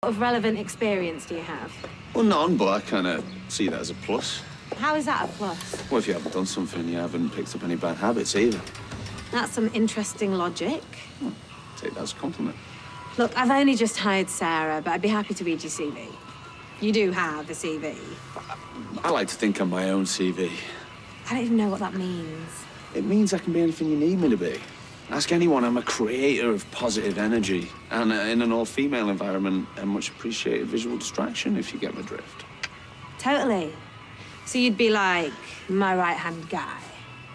of relevant experience do you have? Well, none, but I kind of see that as a plus. How is that a plus? Well, if you haven't done something, you haven't picked up any bad habits either. That's some interesting logic. Take that as a compliment. Look, I've only just hired Sarah, but I'd be happy to read your CV. You do have a CV. I like to think I'm my own CV. I don't even know what that means. It means I can be anything you need me to be. Ask anyone, I'm a creator of positive energy. And in an all-female environment, a much appreciated visual distraction, if you get my drift. Totally. So you'd be like my right-hand guy.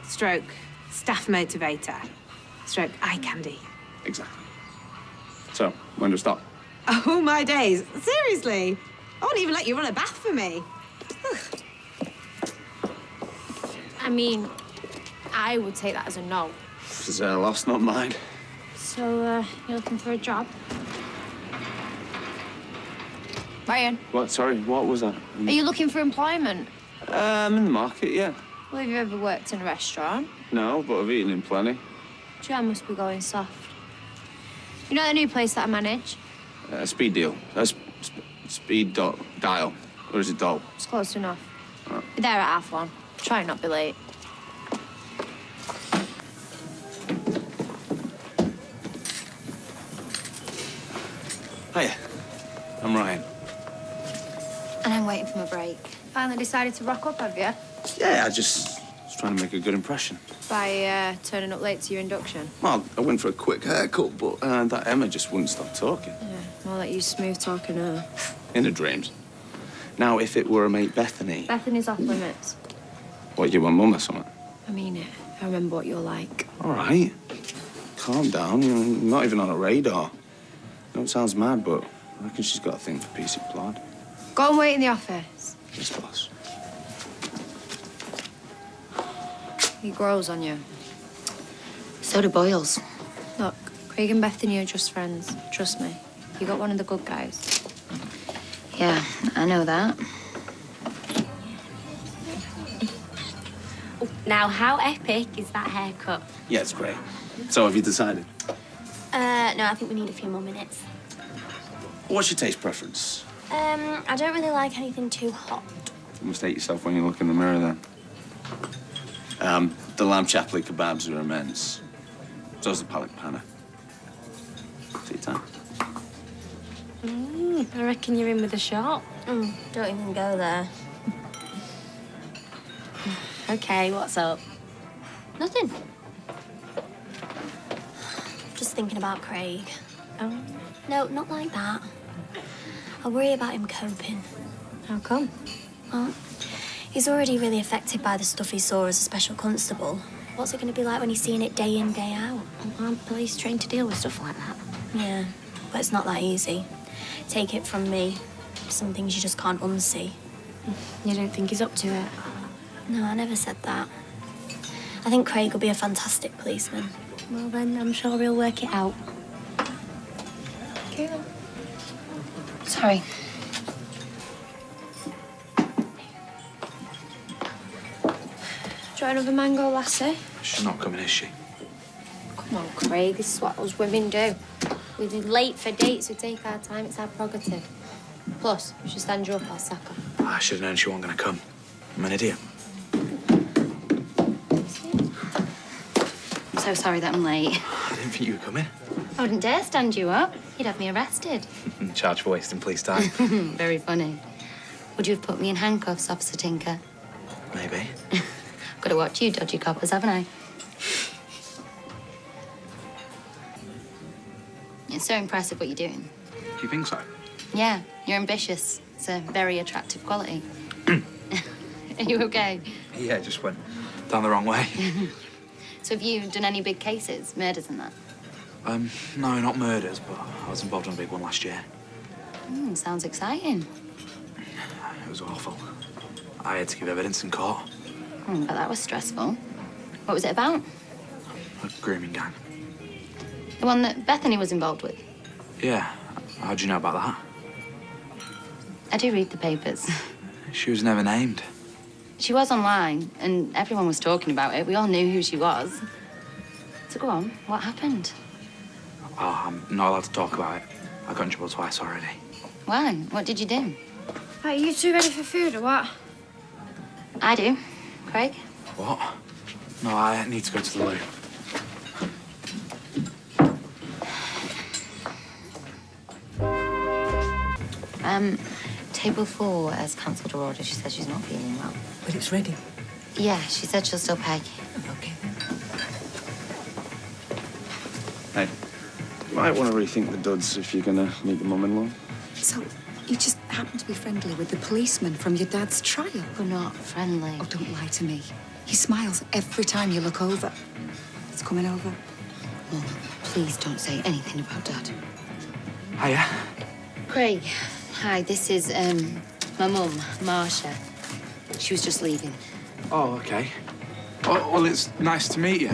Stroke, staff motivator. Stroke, eye candy. Exactly. So, when do we stop? Oh, my days. Seriously? I won't even let you run a bath for me. I mean, I would take that as a no. It's their loss, not mine. So, you're looking for a job? Ryan? What? Sorry, what was that? Are you looking for employment? I'm in the market, yeah. Well, have you ever worked in a restaurant? No, but I've eaten in plenty. Jam must be going soft. You know the new place that I manage? Speed Deal. Speed Daal. Or is it Daal? It's close enough. Oh. Be there at 1:30. Try and not be late. Hiya. I'm Ryan. And I'm waiting for my break. Finally decided to rock up, have you? Yeah, I just was trying to make a good impression. By turning up late to your induction? Well, I went for a quick haircut, but that Emma just wouldn't stop talking. Yeah, I'll let you smooth talking her. In her dreams. Now, if it were a mate Bethany... Bethany's off limits. What, you want mum or something? I mean it. I remember what you're like. All right. Calm down. You're not even on a radar. I know it sounds mad, but I reckon she's got a thing for peace of blood. Go and wait in the office. Yes, boss. He grows on you. So do boils. Look, Craig and Bethany are just friends. Trust me. You got one of the good guys. Yeah, I know that. Now, how epic is that haircut? Yeah, it's great. So, have you decided? No, I think we need a few more minutes. What's your taste preference? I don't really like anything too hot. You must hate yourself when you look in the mirror, then. The lamb chapli kebabs are immense. So's the palak panna. Take your time. I reckon you're in with a shot. Don't even go there. Okay, what's up? Nothing. Just thinking about Craig. Oh. No, not like that. I worry about him coping. How come? Well, he's already really affected by the stuff he saw as a special constable. What's it going to be like when he's seeing it day in, day out? Aren't police trained to deal with stuff like that? Yeah, but it's not that easy. Take it from me. Some things you just can't unsee. You don't think he's up to it? No, I never said that. I think Craig will be a fantastic policeman. Well, then I'm sure we'll work it out. Okay, then. Sorry. Try another mango lassie? She's not coming, is she? Come on, Craig. This is what us women do. We're late for dates. We take our time. It's our prerogative. Plus, if she stands you up, I'll sack her. I should have known she wasn't going to come. I'm an idiot. I'm so sorry that I'm late. I didn't think you were coming. I wouldn't dare stand you up. You'd have me arrested. Charge for wasting police time. Very funny. Would you have put me in handcuffs, Officer Tinker? Maybe. Got to watch you dodgy coppers, haven't I? It's so impressive what you're doing. Do you think so? Yeah, you're ambitious. It's a very attractive quality. Are you okay? Yeah, it just went down the wrong way. So have you done any big cases, murders and that? No, not murders, but I was involved in a big one last year. Sounds exciting. It was awful. I had to give evidence in court. But that was stressful. What was it about? A grooming gang. The one that Bethany was involved with? Yeah. How'd you know about that? I do read the papers. She was never named. She was online, and everyone was talking about it. We all knew who she was. So go on, what happened? Oh, I'm not allowed to talk about it. I got in trouble twice already. Why? What did you do? Are you two ready for food or what? I do. Craig? What? No, I need to go to the loo. Table 4 has cancelled her order. She says she's not feeling well. But it's ready. Yeah, she said she'll still pay. Okay. Hey, you might want to rethink the duds if you're going to meet your mum-in-law. So, you just happen to be friendly with the policeman from your dad's trial? We're not friendly. Oh, don't lie to me. He smiles every time you look over. He's coming over. Mum, please don't say anything about Dad. Hiya. Craig, hi, this is, my mum, Marsha. She was just leaving. Oh, okay. Oh, well, it's nice to meet you.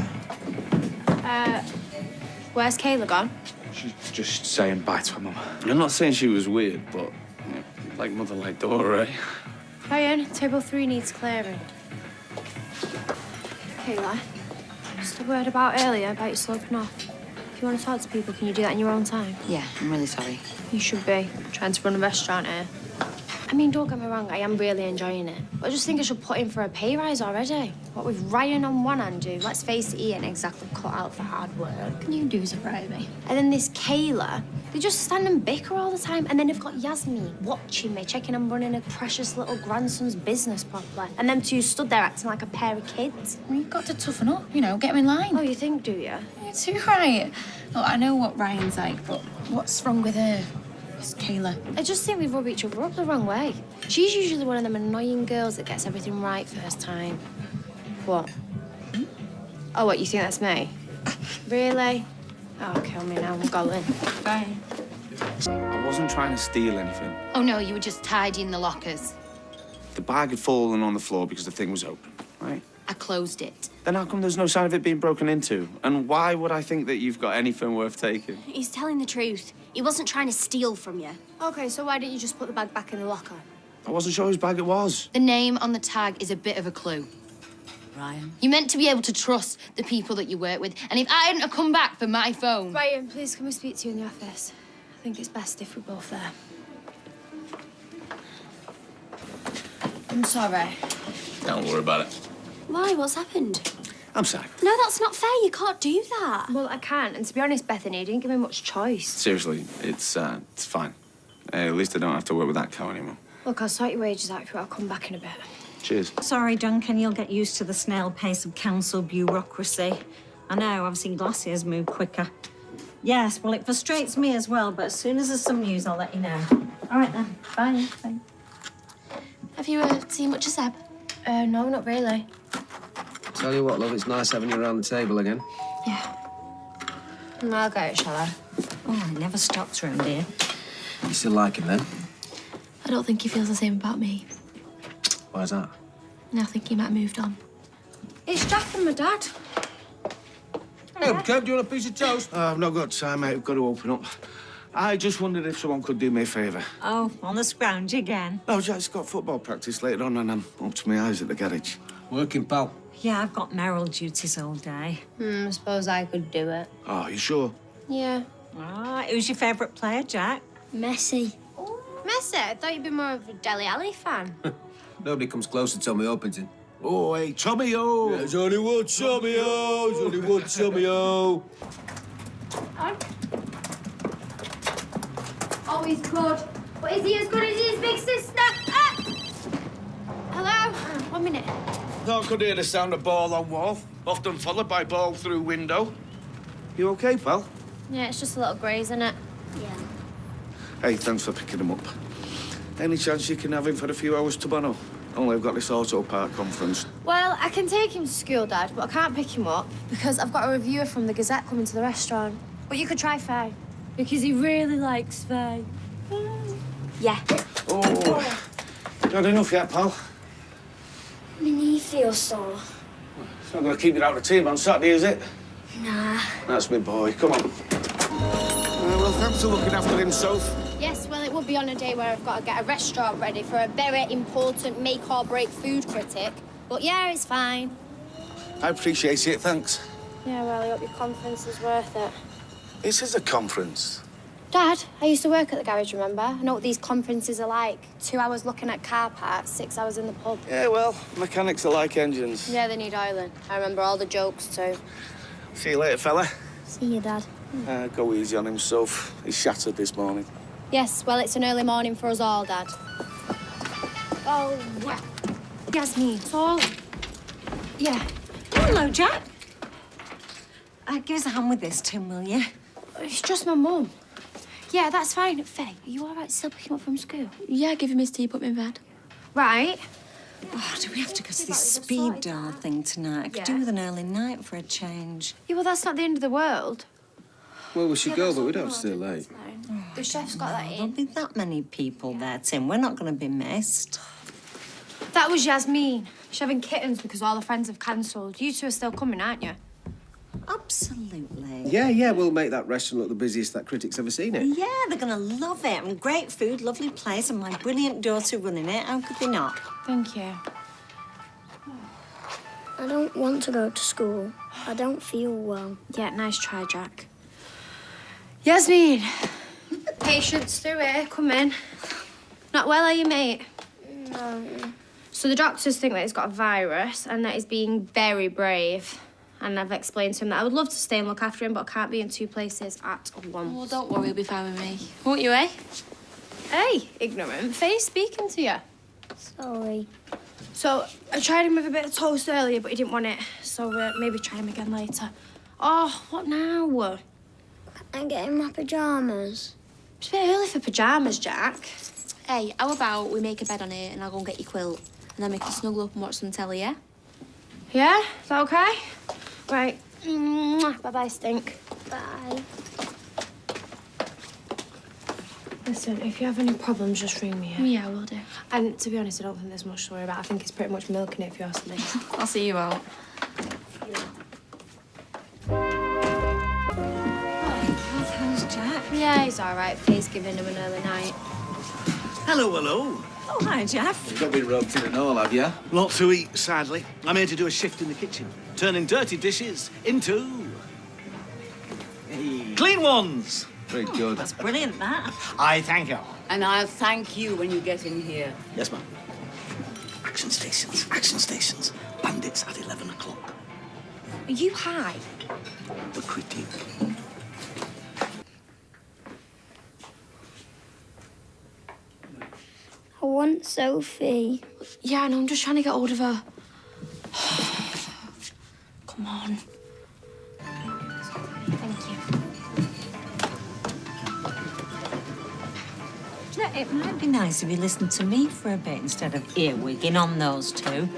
Where's Kayla gone? She's just saying bye to her mum. I'm not saying she was weird, but like mother, like daughter, eh? Ryan, table 3 needs clearing. Kayla, just a word about earlier, about you sloping off. If you want to talk to people, can you do that in your own time? Yeah, I'm really sorry. You should be. Trying to run a restaurant here. I mean, don't get me wrong, I am really enjoying it. But I just think I should put in for a pay rise already. What with Ryan on one hand, dude, let's face it, he ain't exactly cut out for hard work. Can you do surprise me? And then this Kayla, they just stand and bicker all the time. And then they've got Yasmin watching me, checking I'm running a precious little grandson's business properly. And them two stood there acting like a pair of kids. Well, you've got to toughen up, you know, get him in line. Oh, you think, do you? You're too right. Look, I know what Ryan's like, but what's wrong with her? It's Kayla. I just think we rub each other up the wrong way. She's usually one of them annoying girls that gets everything right first time. What? Oh, what, you think that's me? Really? Oh, kill me now, I'm going. Fine. I wasn't trying to steal anything. Oh, no, you were just tidying the lockers. The bag had fallen on the floor because the thing was open, right? I closed it. Then how come there's no sign of it being broken into? And why would I think that you've got anything worth taking? He's telling the truth. He wasn't trying to steal from you. Okay, so why didn't you just put the bag back in the locker? I wasn't sure whose bag it was. The name on the tag is a bit of a clue. Ryan. You're meant to be able to trust the people that you work with. And if I hadn't have come back for my phone... Ryan, please, can we speak to you in the office? I think it's best if we're both there. I'm sorry. Don't worry about it. Why? What's happened? I'm sorry. No, that's not fair. You can't do that. Well, I can't. And to be honest, Bethany, you didn't give me much choice. Seriously, it's fine. At least I don't have to work with that cow anymore. Look, I'll sort your wages out if you want to come back in a bit. Cheers. Sorry, Duncan, you'll get used to the snail pace of council bureaucracy. I know, I've seen Glacier's move quicker. Yes, well, it frustrates me as well, but as soon as there's some news, I'll let you know. All right, then. Bye. Bye. Have you seen much of Seb? No, not really. Tell you what, love, it's nice having you around the table again. Yeah. I'll go, shall I? Oh, it never stops round here. You still like him, then? I don't think he feels the same about me. Why's that? And I think he might have moved on. It's Jack and my dad. Hey, Kev, do you want a piece of toast? I've not got time, mate. I've got to open up. I just wondered if someone could do me a favour. Oh, on the scrounge again. No, Jack's got football practice later on and I'm up to my eyes at the garage. Working, pal. Yeah, I've got Merrill duties all day. I suppose I could do it. Oh, you sure? Yeah. Ah, who's your favourite player, Jack? Messi. Messi, I thought you'd be more of a Dele Alli fan. Nobody comes close to Tommy Orpington. Oh, hey, Tommy-o! There's only one Tommy-o, there's only one Tommy-o. Oh, he's good. But is he as good as his big sister? Ah! Hello? 1 minute. No, I could hear the sound of ball on wall, often followed by ball through window. You okay, pal? Yeah, it's just a little graze, isn't it? Yeah. Hey, thanks for picking him up. Any chance you can have him for a few hours tomorrow? Only I've got this auto park conference. Well, I can take him to school, Dad, but I can't pick him up because I've got a reviewer from the Gazette coming to the restaurant. But you could try Faye. Because he really likes Faye. Yeah. Oh, not enough yet, pal. My knee feels sore. It's not going to keep you out of the team on Saturday, is it? Nah. That's me boy. Come on. Well, thanks for looking after him, Soph. Yes, well, it would be on a day where I've got to get a restaurant ready for a very important make-or-break food critic. But yeah, it's fine. I appreciate it, thanks. Yeah, well, I hope your conference is worth it. This is a conference. Dad, I used to work at the garage, remember? I know what these conferences are like. 2 hours looking at car parts, 6 hours in the pub. Yeah, well, mechanics are like engines. Yeah, they need oiling. I remember all the jokes, too. See you later, fella. See you, Dad. Go easy on him, Soph. He's shattered this morning. Yes, well, it's an early morning for us all, Dad. Oh, yeah. Yasmin, it's all... Yeah. Hello, Jack. Give us a hand with this, Tim, will you? It's just my mum. Yeah, that's fine. Faye, are you all right still picking up from school? Yeah, give him his tea, put me in bed. Right. Oh, do we have to go to this Speed Daal thing tonight? I could do with an early night for a change. Yeah, well, that's not the end of the world. Well, we should go, but we don't have to stay late. The chef's got that There'll in. be that many people there, Tim. We're not going to be missed. That was Yasmin. She's having kittens because all her friends have cancelled. You two are still coming, aren't you? Absolutely. Yeah, we'll make that restaurant look the busiest that critics ever seen it. Yeah, they're going to love it. And great food, lovely place, and my brilliant daughter running it. How could they not? Thank you. I don't want to go to school. I don't feel well. Yeah, nice try, Jack. Yasmin! Patience through here. Come in. Not well, are you, mate? No. So the doctors think that he's got a virus and that he's being very brave. And I've explained to him that I would love to stay and look after him, but I can't be in 2 places at once. Well, don't worry, he'll be fine with me. Won't you, eh? Hey, ignorant. Faye's speaking to you. Sorry. So I tried him with a bit of toast earlier, but he didn't want it. So maybe try him again later. Oh, what now? I get in my pyjamas. It's a bit early for pyjamas, Jack. Hey, how about we make a bed on it and I'll go and get your quilt? And then we can snuggle up and watch some telly, yeah? Yeah? Is that okay? Right. Bye-bye, Stink. Bye. Listen, if you have any problems, just ring me. Yeah, I will do. And to be honest, I don't think there's much to worry about. I think it's pretty much milking it, if you ask me. I'll see you out. How's Jack? Yeah, he's all right. Faye's giving him an early night. Hello, hello. Oh, hi, Jeff. You've got to be roped in and all, have you? Lot to eat, sadly. I'm here to do a shift in the kitchen, turning dirty dishes into... clean ones. Very good. That's brilliant, that. I thank you. And I'll thank you when you get in here. Yes, ma'am. Action stations, action stations. Bandits at 11 o'clock. Are you high? The critique. I want Sophie. Yeah, I know. I'm just trying to get hold of her. Come on. Thank you. Do you know, it might be nice if you listened to me for a bit instead of earwigging on those two.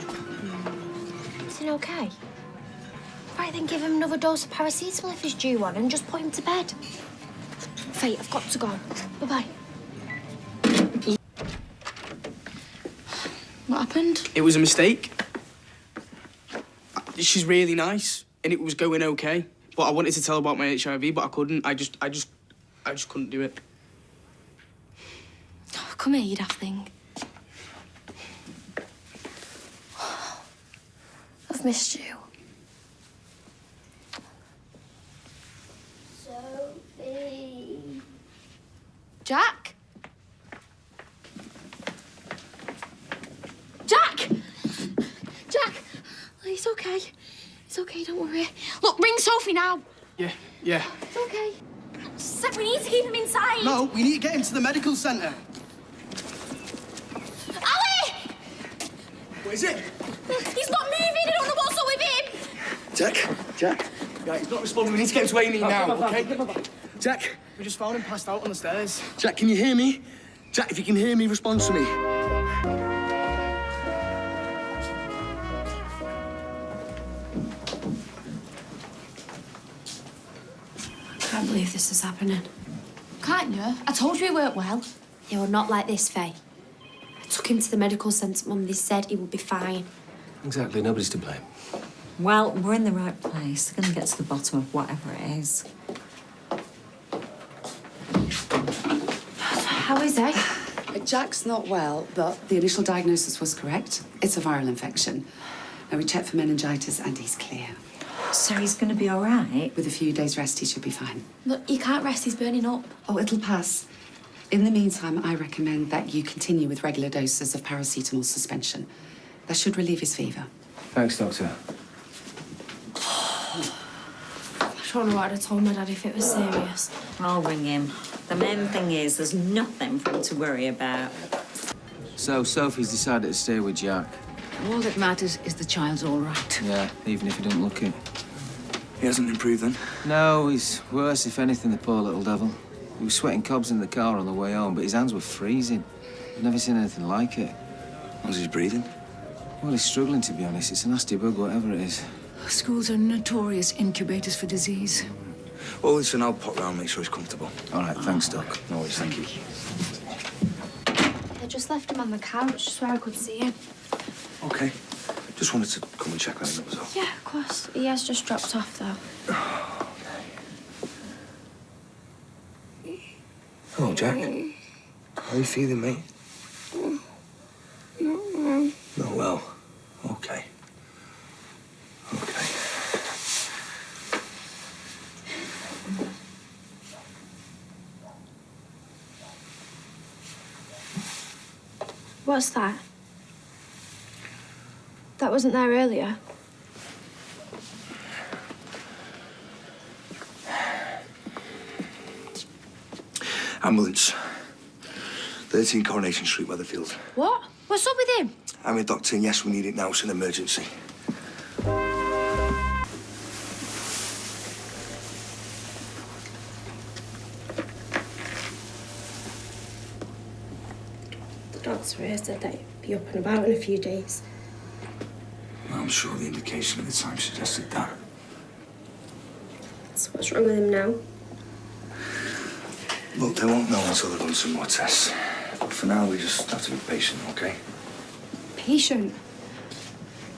Is he okay? Right, then give him another dose of paracetamol if he's due one and just put him to bed. Faye, I've got to go. Bye-bye. What happened? It was a mistake. She's really nice, and it was going okay. But I wanted to tell her about my HIV, but I couldn't. I just couldn't do it. Oh, come here, you daft thing. I've missed you. Sophie. Jack? Jack! Jack! It's okay. It's okay, don't worry. Look, ring Sophie now. Yeah. It's okay. Seth, we need to keep him inside. No, we need to get him to the medical centre. Ali! What is it? He's not moving. I don't know what's up with him. Jack. Yeah, he's not responding. We need to get him to A&E now, okay? Jack. We just found him passed out on the stairs. Jack, can you hear me? Jack, if you can hear me, respond to me. I can't believe this is happening. Can't you? I told you he weren't well. Yeah, well, not like this, Faye. I took him to the medical centre, Mum. They said he would be fine. Exactly, nobody's to blame. Well, we're in the right place. They're going to get to the bottom of whatever it is. How is he? Jack's not well, but the initial diagnosis was correct. It's a viral infection. Now, we checked for meningitis and he's clear. So he's going to be all right? With a few days' rest, he should be fine. Look, he can't rest, he's burning up. Oh, it'll pass. In the meantime, I recommend that you continue with regular doses of paracetamol suspension. That should relieve his fever. Thanks, Doctor. I don't know what I'd have told my dad if it was serious. I'll ring him. The main thing is there's nothing for him to worry about. So, Sophie's decided to stay with Jack. All that matters is the child's all right. Yeah, even if he doesn't look it. He hasn't improved then? No, he's worse, if anything, the poor little devil. He was sweating cobs in the car on the way home, but his hands were freezing. I've never seen anything like it. How's his breathing? Well, he's struggling, to be honest. It's a nasty bug, whatever it is. Schools are notorious incubators for disease. Well, listen, I'll pop round and make sure he's comfortable. All right, thanks, Doc. No worries, thank you. I just left him on the couch, just where I could see him. OK. Just wanted to come and check on him, that was all. Yeah, of course. He has just dropped off, though. Hello, Jack. How are you feeling, mate? Not well. OK. OK. What's that? That wasn't there earlier. Ambulance. 13 Coronation Street, Weatherfield. What? What's up with him? I'm a doctor, and yes, we need it now. It's an emergency. The doctor here said that he'd be up and about in a few days. I'm sure the indication of the time suggested that. So what's wrong with him now? Look, they won't know until they've done some more tests. But for now, we just have to be patient, OK? Patient?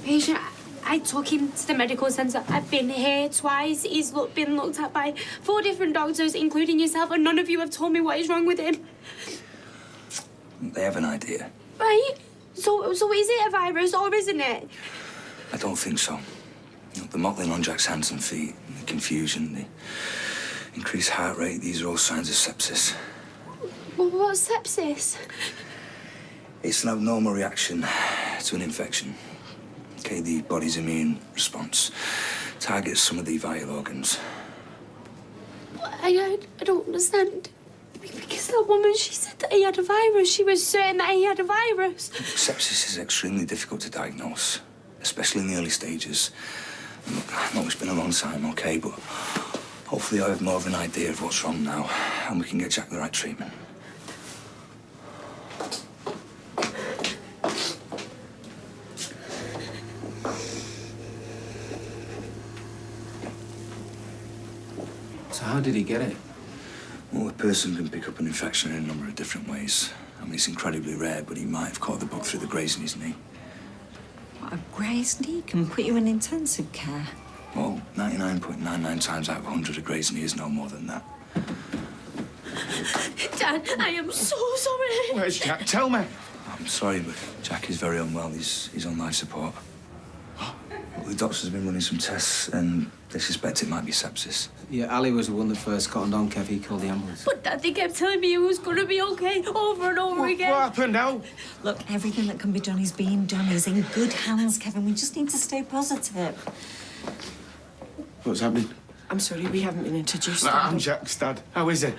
Patient? I took him to the medical centre. I've been here twice. He's been looked at by 4 different doctors, including yourself, and none of you have told me what is wrong with him. They have an idea. Right? So is it a virus or isn't it? I don't think so. You know, the mottling on Jack's hands and feet, the confusion, the increased heart rate, these are all signs of sepsis. Well, what's sepsis? It's an abnormal reaction to an infection. Okay, the body's immune response targets some of the vital organs. I don't understand. Because that woman, she said that he had a virus. She was certain that he had a virus. Sepsis is extremely difficult to diagnose, especially in the early stages. And look, I know it's been a long time, OK, but hopefully I have more of an idea of what's wrong now, and we can get Jack the right treatment. So how did he get it? Well, a person can pick up an infection in a number of different ways. I mean, it's incredibly rare, but he might have caught the bug through the graze in his knee. What, a grazed knee can put you in intensive care? Well, 99.99 times out of 100, a grazed knee is no more than that. Dad, I am so sorry. Where's Jack? Tell me. I'm sorry, but Jack is very unwell. He's on life support. Well, the doctors have been running some tests, and they suspect it might be sepsis. Yeah, Ali was the one that first cottoned on Kev. He called the ambulance. But Dad, they kept telling me it was going to be okay over and over again. What happened now? Look, everything that can be done is being done. He's in good hands, Kevin. We just need to stay positive. What's happening? I'm sorry, we haven't been introduced. I'm Jack's dad. How is he?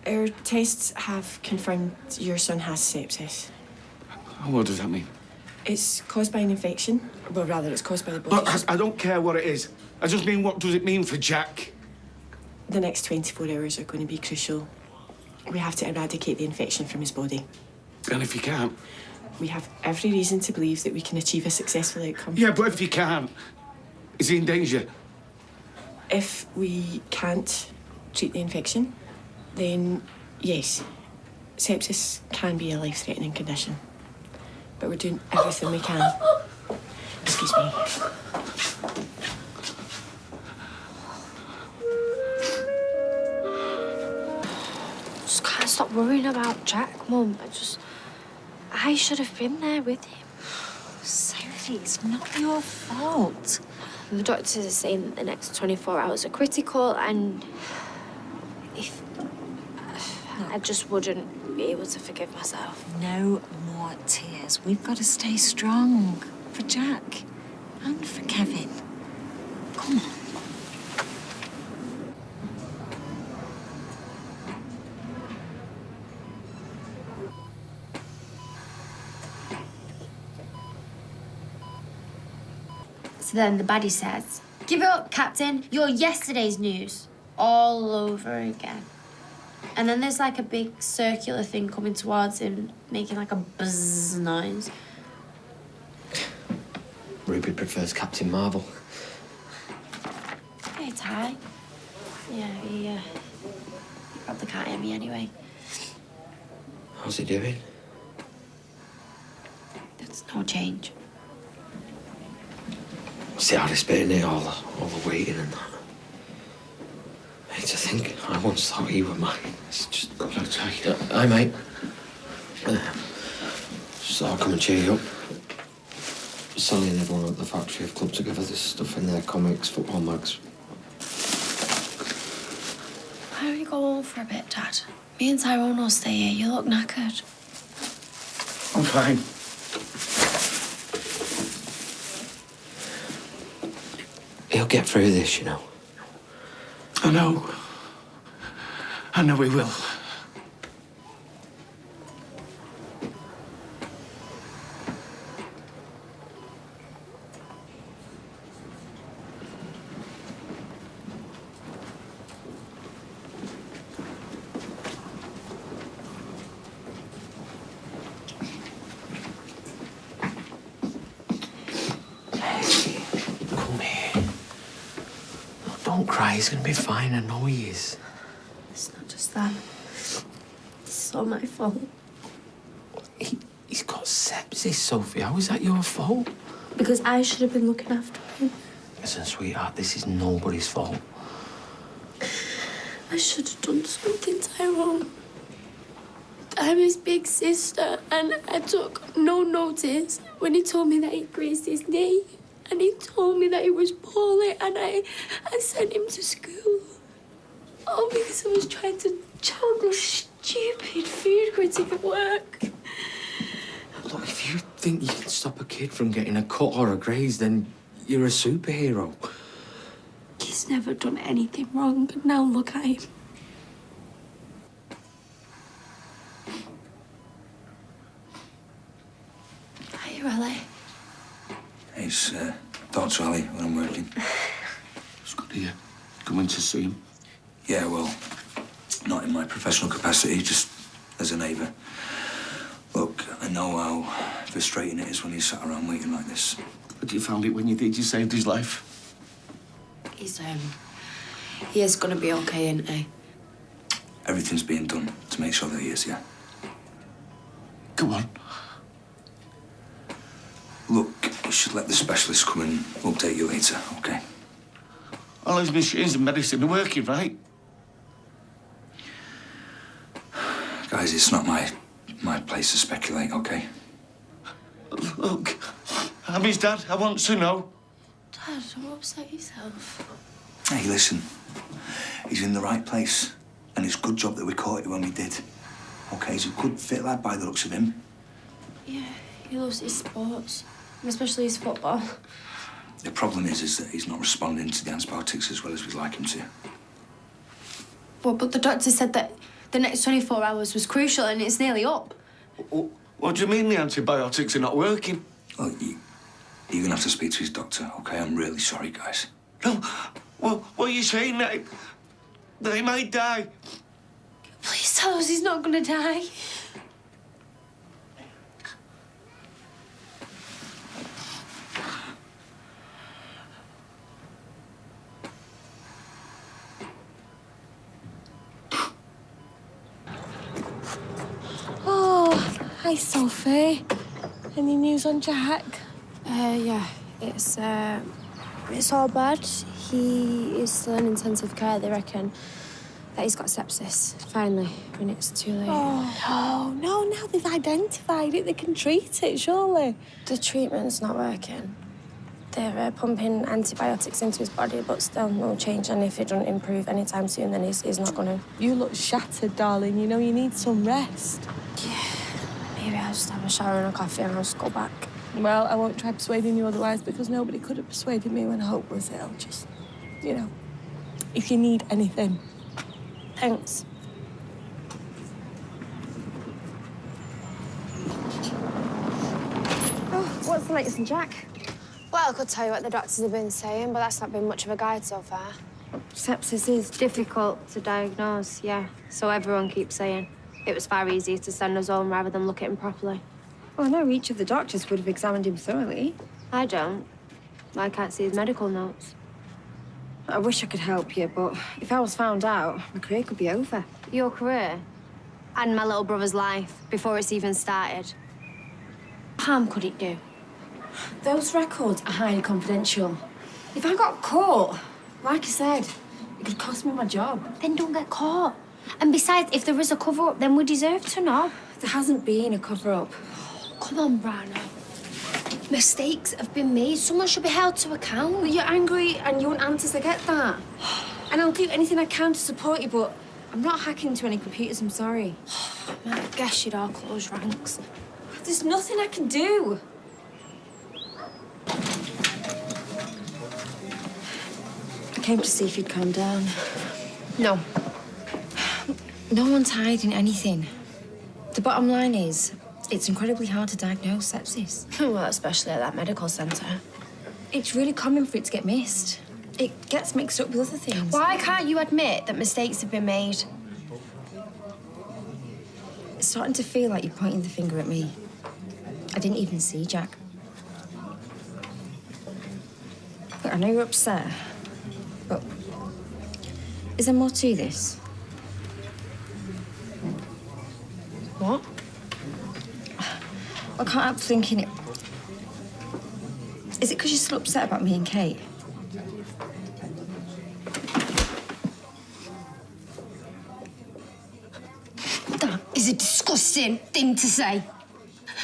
Our tests have confirmed your son has sepsis. What does that mean? It's caused by an infection. Well, rather, it's caused by the body. Look, I don't care what it is. I just mean, what does it mean for Jack? The next 24 hours are going to be crucial. We have to eradicate the infection from his body. And if you can't? We have every reason to believe that we can achieve a successful outcome. Yeah, but if you can't, is he in danger? If we can't treat the infection, then yes, sepsis can be a life-threatening condition. But we're doing everything we can. Excuse me. Just can't stop worrying about Jack, Mum. I should have been there with him. Sophie, it's not your fault. The doctors are saying that the next 24 hours are critical, and if I just wouldn't be able to forgive myself. No more tears. We've got to stay strong for Jack and for Kevin. Come on. So then the baddie says, "Give it up, Captain. You're yesterday's news. All over again." And then there's like a big circular thing coming towards him, making like a buzz noise. Ruby prefers Captain Marvel. Hey, Ty. Yeah, he probably can't hear me anyway. How's he doing? There's no change. It's the hardest bit, innit? All the waiting and that. I hate to think, I once thought he were mine. It's just got to tell you. Hi, mate. Just thought I'd come and cheer you up. Sally and everyone at the factory have clubbed together this stuff in their comics, football mags. Why don't you go home for a bit, Dad? Me and Tyrone will stay here. You look knackered. I'm fine. He'll get through this, you know. I know. I know he will. Don't cry, he's gonna be fine, I know he is. It's not just that. It's all my fault. He's got sepsis, Sophie. How is that your fault? Because I should have been looking after him. Listen, sweetheart, this is nobody's fault. I should have done something, Tyrone. I'm his big sister, and I took no notice when he told me that he grazed his knee. And he told me that he was poorly, and I sent him to school. All because I was trying to challenge this stupid food critic at work. Look, if you think you can stop a kid from getting a cut or a graze, then you're a superhero. He's never done anything wrong, but now look at him. Are you Ali? It's Dr. Ali when I'm working. It's good to hear. Coming to see him? Yeah, well, not in my professional capacity, just as a neighbour. Look, I know how frustrating it is when you sat around waiting like this. But you found it when you did. You saved his life. He is gonna be okay, isn't he? Everything's being done to make sure that he is, yeah. Come on. Look, you should let the specialist come and update you later, okay? All his machines and medicine are working, right? Guys, it's not my place to speculate, okay? Look, I'm his dad. I want to know. Dad, don't upset yourself. Hey, listen. He's in the right place. And it's a good job that we caught it when we did. Okay, he's a good fit lad by the looks of him. Yeah, he loves his sports, and especially his football. The problem is that he's not responding to the antibiotics as well as we'd like him to. Well, but the doctor said that the next 24 hours was crucial, and it's nearly up. What do you mean the antibiotics are not working? Well, you're going to have to speak to his doctor, okay? I'm really sorry, guys. No, well, what are you saying? That he might die? Please tell us he's not gonna die. Oh, hi, Sophie. Any news on Jack? Yeah, it's all bad. He is still in intensive care. They reckon that he's got sepsis, finally, when it's too late. Oh, no, now they've identified it. They can treat it, surely. The treatment's not working. They're pumping antibiotics into his body, but still no change. And if it doesn't improve anytime soon, then he's not gonna. You look shattered, darling. You know you need some rest. Yeah, maybe I'll just have a shower and a coffee and I'll just go back. Well, I won't try persuading you otherwise because nobody could have persuaded me when Hope was ill. Just, you know, if you need anything. Thanks. Oh, what's the latest in Jack? Well, I could tell you what the doctors have been saying, but that's not been much of a guide so far. Sepsis is difficult to diagnose, yeah. So everyone keeps saying it was far easier to send us home rather than look at him properly. Well, I know each of the doctors would have examined him thoroughly. I don't. I can't see his medical notes. I wish I could help you, but if I was found out, my career could be over. Your career? And my little brother's life, before it's even started. Harm could it do? Those records are highly confidential. If I got caught, like I said, it could cost me my job. Then don't get caught. And besides, if there is a cover-up, then we deserve to know. There hasn't been a cover-up. Come on, Brana. Mistakes have been made. Someone should be held to account. You're angry and you want answers, I get that. And I'll do anything I can to support you, but I'm not hacking into any computers, I'm sorry. I guess you'd all close ranks. There's nothing I can do. I came to see if you'd calm down. No. No one's hiding anything. The bottom line is, it's incredibly hard to diagnose sepsis. Well, especially at that medical centre. It's really common for it to get missed. It gets mixed up with other things. Why can't you admit that mistakes have been made? It's starting to feel like you're pointing the finger at me. I didn't even see Jack. Look, I know you're upset, but is there more to this? What? I can't help thinking it. Is it because you're still upset about me and Kate? That is a disgusting thing to say.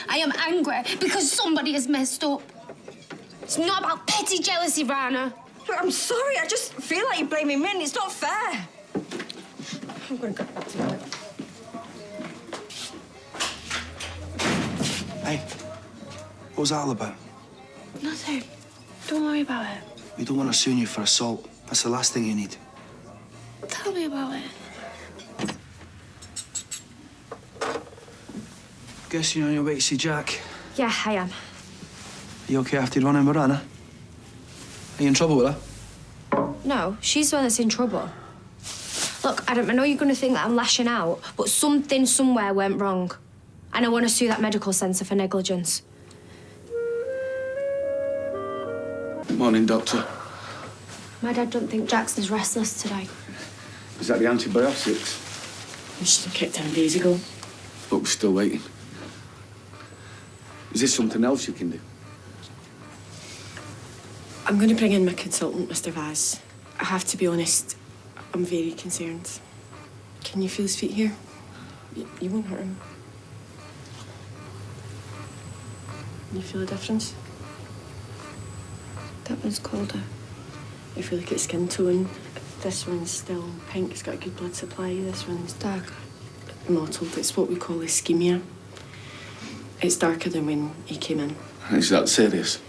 I am angry because somebody has messed up. It's not about petty jealousy, Rana. Look, I'm sorry. I just feel like you're blaming me and it's not fair. I'm going to go back to work. Hey, what was that all about? Nothing. Don't worry about it. We don't want to sue you for assault. That's the last thing you need. Tell me about it. Guess you're on your way to see Jack. Yeah, I am. Are you okay after you'd run in with Anna? Are you in trouble with her? No, she's the one that's in trouble. Look, Adam, I know you're going to think that I'm lashing out, but something somewhere went wrong. And I want to sue that medical centre for negligence. Morning, Doctor. My dad don't think Jack's as restless today. Is that the antibiotics? You should have kicked 10 days ago. But we're still waiting. Is there something else you can do? I'm going to bring in my consultant, Mr. Vaz. I have to be honest, I'm very concerned. Can you feel his feet here? You won't hurt him. You feel a difference? That one's colder. I feel like it's skin tone. This one's still pink, it's got a good blood supply. This one's darker. Mottled. It's what we call ischemia. It's darker than when he came in. Is that serious?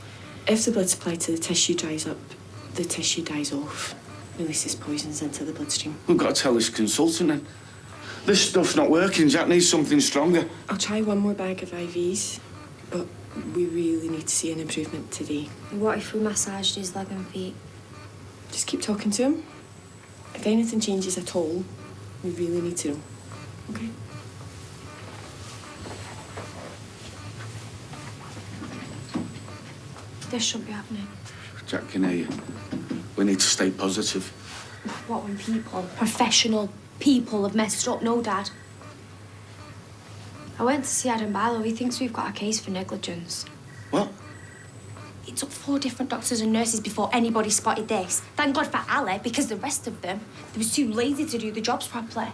If the blood supply to the tissue dries up, the tissue dies off, releases poisons into the bloodstream. We've got to tell this consultant then. This stuff's not working. Jack needs something stronger. I'll try one more bag of IVs, but we really need to see an improvement today. What if we massaged his leg and feet? Just keep talking to him. If anything changes at all, we really need to know. Okay? This should be happening. Jack can hear you. We need to stay positive. What when people, professional people, have messed up? No, Dad. I went to see Adam Barlow. He thinks we've got a case for negligence. What? It took 4 different doctors and nurses before anybody spotted this. Thank God for Ali, because the rest of them, they was too lazy to do the jobs properly.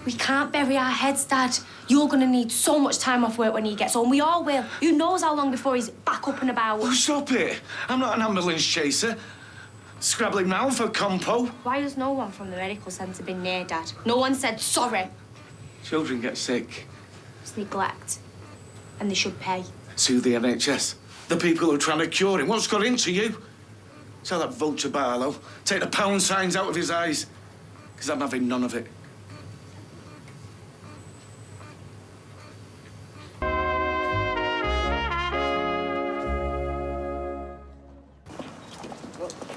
We can't bury our heads, Dad. You're gonna need so much time off work when he gets home. We all will. Who knows how long before he's back up and about? Oh, stop it. I'm not an ambulance chaser. Scrabbling round for compo. Why has no one from the medical centre been near, Dad? No one said sorry. Children get sick. It's neglect. And they should pay. Sue the NHS. The people who are trying to cure him. What's got into you? Tell that vulture Barlow. Take the pound signs out of his eyes. Because I'm having none of it.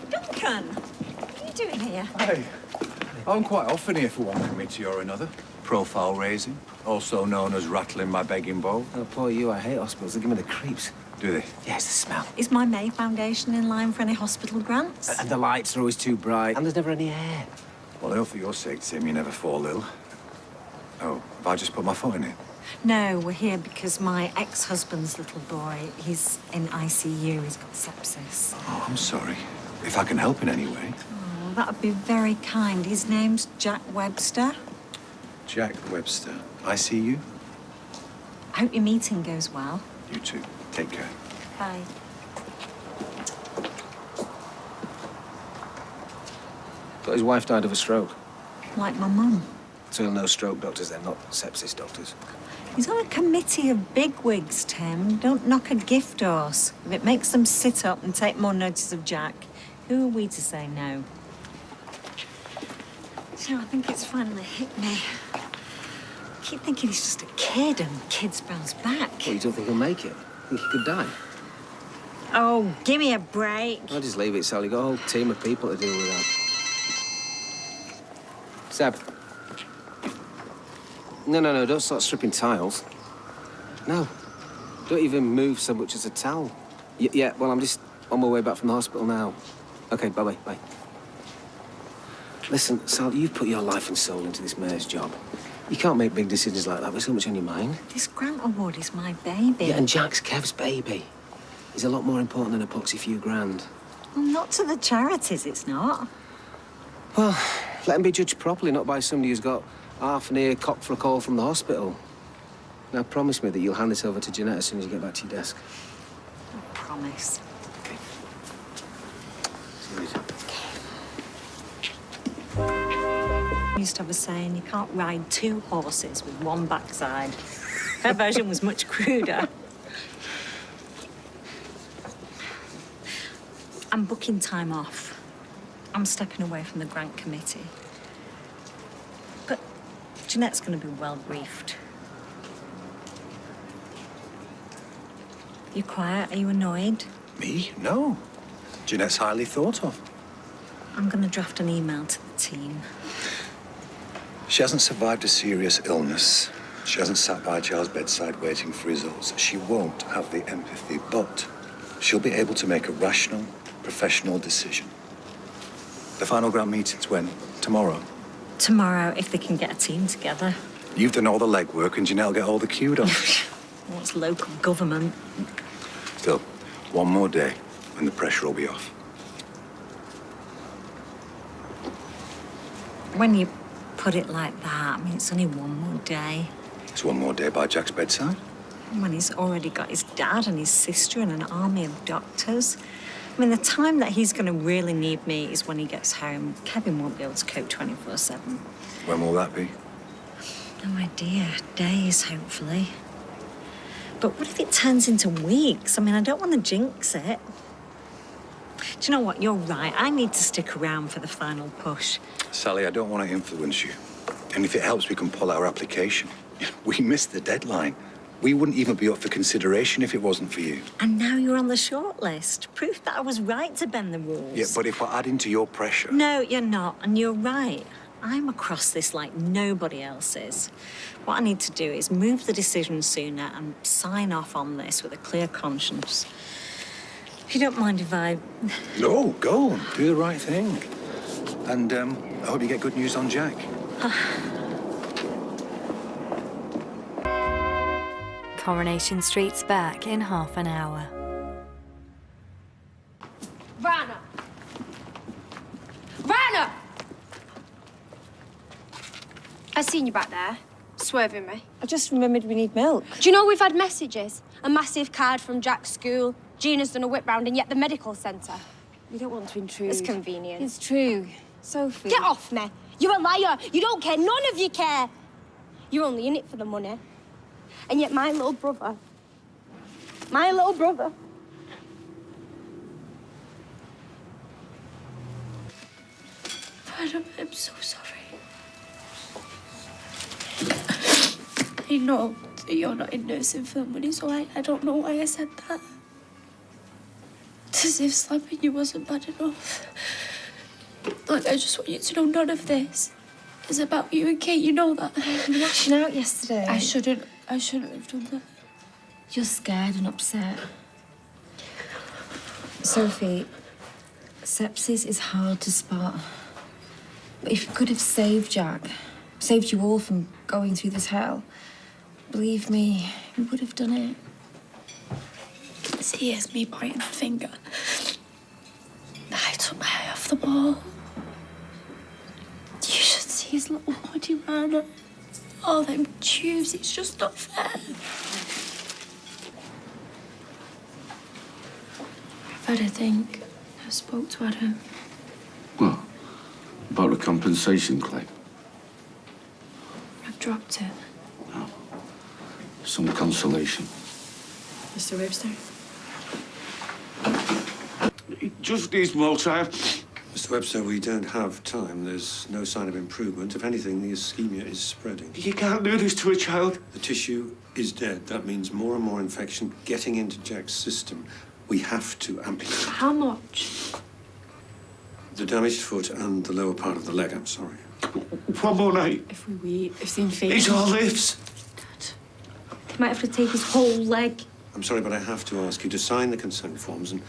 Duncan, what are you doing here? Hey, I'm quite often here for one committee or another. Profile raising, also known as rattling my begging bowl. Oh, poor you. I hate hospitals. They give me the creeps. Do they? Yeah, it's the smell. Is my May Foundation in line for any hospital grants? And the lights are always too bright. And there's never any air. Well, I hope for your sake, Tim, you never fall ill. Oh, have I just put my foot in it? No, we're here because my ex-husband's little boy, he's in ICU. He's got sepsis. Oh, I'm sorry. If I can help in any way. Oh, that would be very kind. His name's Jack Webster. Jack Webster. ICU? I hope your meeting goes well. You too. Take care. Bye. Thought his wife died of a stroke. Like my mum. So he'll know stroke doctors then, not sepsis doctors. He's on a committee of bigwigs, Tim. Don't knock a gift horse. If it makes them sit up and take more notice of Jack, who are we to say no? You know, I think it's finally hit me. I keep thinking he's just a kid and kids bounce back. Well, you don't think he'll make it? Think he could die? Oh, give me a break. I'll just leave it, Sally. You've got a whole team of people to deal with that. Seb. No, don't start stripping tiles. No. Don't even move so much as a towel. Yeah, well, I'm just on my way back from the hospital now. Okay, bye-bye, bye. Listen, Sal, you've put your life and soul into this mayor's job. You can't make big decisions like that with so much on your mind. This grant award is my baby. Yeah, and Jack's Kev's baby. He's a lot more important than a poxy few grand. Well, not to the charities, it's not. Well, let him be judged properly, not by somebody who's got half an ear cocked for a call from the hospital. Now, promise me that you'll hand this over to Jeanette as soon as you get back to your desk. I promise. Okay. See you later. I used to have a saying, you can't ride two horses with one backside. Her version was much cruder. I'm booking time off. I'm stepping away from the grant committee. But Jeanette's going to be well briefed. You quiet? Are you annoyed? Me? No. Jeanette's highly thought of. I'm going to draft an email to the team. She hasn't survived a serious illness. She hasn't sat by a child's bedside waiting for results. She won't have the empathy, but she'll be able to make a rational, professional decision. The final grant meeting's when? Tomorrow? Tomorrow, if they can get a team together. You've done all the legwork and Jeanette'll get all the kudos. What's local government? Still, one more day and the pressure will be off. When you put it like that, I mean, it's only one more day. It's one more day by Jack's bedside. When he's already got his dad and his sister and an army of doctors. I mean, the time that he's going to really need me is when he gets home. Kevin won't be able to cope 24/7. When will that be? No idea. Days, hopefully. But what if it turns into weeks? I mean, I don't want to jinx it. Do you know what? You're right. I need to stick around for the final push. Sally, I don't want to influence you. And if it helps, we can pull our application. We missed the deadline. We wouldn't even be up for consideration if it wasn't for you. And now you're on the short list. Proof that I was right to bend the rules. Yeah, but if we're adding to your pressure... No, you're not. And you're right. I'm across this like nobody else is. What I need to do is move the decision sooner and sign off on this with a clear conscience. If you don't mind if I... No, go on. Do the right thing. And I hope you get good news on Jack. Coronation Street's back in half an hour. Rana! I seen you back there, swerving me. I just remembered we need milk. Do you know we've had messages? A massive card from Jack's school. Gina's done a whip round and yet the medical centre. We don't want to intrude. It's convenient. It's true. Sophie. Get off me. You're a liar. You don't care. None of you care. You're only in it for the money. And yet my little brother... I I'm so sorry. I know that you're not in nursing for the money, so I don't know why I said that. It's as if slapping you wasn't bad enough. Look, I just want you to know none of this is about you and Kate. You know that. You were lashing out yesterday. I shouldn't have done that. You're scared and upset. Sophie, sepsis is hard to spot. But if you could have saved Jack, saved you all from going through this hell, believe me, we would have done it. See, here's me pointing the finger. I took my eye off the ball. You should see his little body, man. All them tubes, it's just not fair. I've had a think. I spoke to Adam. Well, about a compensation claim. I've dropped it. Some consolation. Mr. Webster? It just needs more time. Mr. Webster, we don't have time. There's no sign of improvement. If anything, the ischemia is spreading. You can't do this to a child. The tissue is dead. That means more and more infection getting into Jack's system. We have to amputate. How much? The damaged foot and the lower part of the leg, I'm sorry. One more night. If we wait, if the infection... It's all ifs. He might have to take his whole leg. I'm sorry, but I have to ask you to sign the consent forms and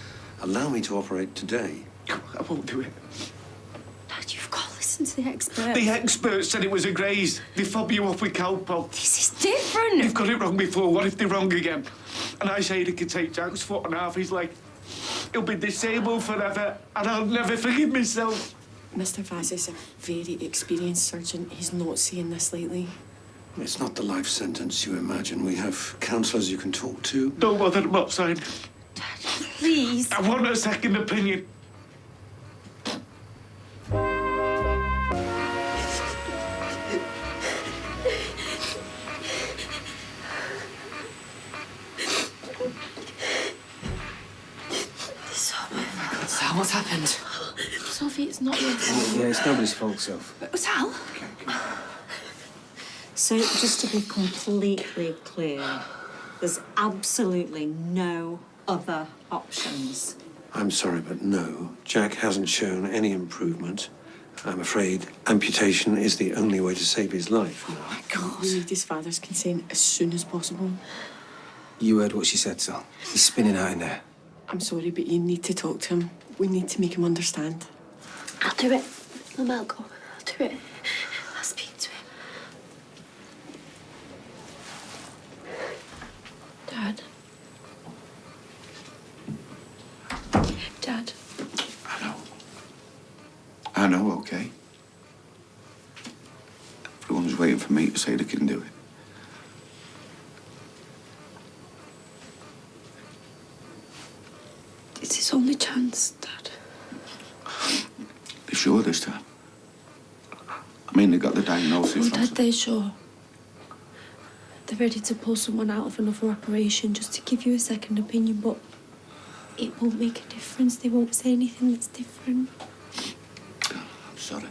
allow me to operate today. I won't do it. Dad, you've got to listen to the experts. The experts said it was a graze. They fob you off with cowpole. This is different. You've got it wrong before. What if they're wrong again? And I say they can take Jack's foot and half his leg. He'll be disabled forever, and I'll never forgive myself. Mr. Vaz is a very experienced surgeon. He's not saying this lightly. It's not the life sentence you imagine. We have counsellors you can talk to. Don't bother them outside. Please. I want a second opinion. What's happened? Sophie, it's not your fault. Yeah, it's nobody's fault, Soph. Sal? So, just to be completely clear, there's absolutely no other options. I'm sorry, but no. Jack hasn't shown any improvement. I'm afraid amputation is the only way to save his life. Oh, my God. We need his father's consent as soon as possible. You heard what she said, Sal. He's spinning out in there. I'm sorry, but you need to talk to him. We need to make him understand. I'll do it. Lamelko, I'll do it. I'll speak to him. Dad. Dad. I know, okay. Everyone's waiting for me to say they can do it. It's his only chance, Dad. They're sure this time. I mean, they got the diagnosis. Oh, Dad, they're sure. They're ready to pull someone out of another operation just to give you a second opinion, but it won't make a difference. They won't say anything that's different. I'm sorry.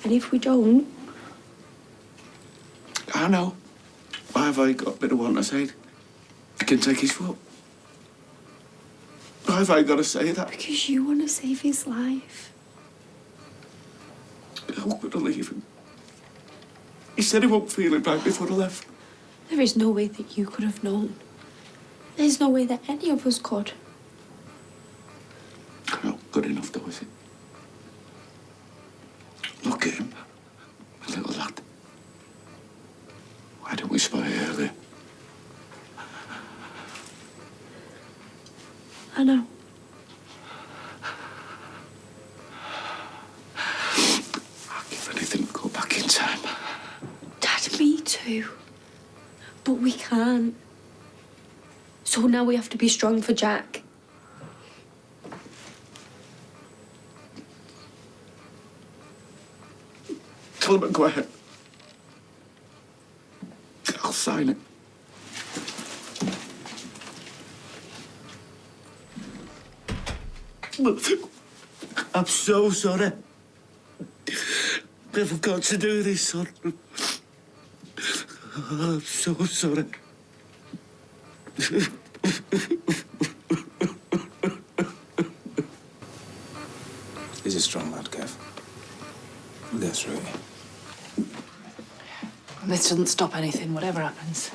And if we don't... I know. Why have I got a bit of one to say? I can take his foot. Why have I got to say that? Because you want to save his life. I'm going to leave him. He said he won't feel it back before I left. There is no way that you could have known. There's no way that any of us could. Not good enough, though, is it? Look at him, a little lad. Why didn't we spot it earlier? I know. to. But we can't. So now we have to be strong for Jack. Tell him to go ahead. I'll sign it. I'm so sorry. I've got to do this, son. I'm so sorry. He's a strong lad, Kev. We'll get through it. This doesn't stop anything, whatever happens.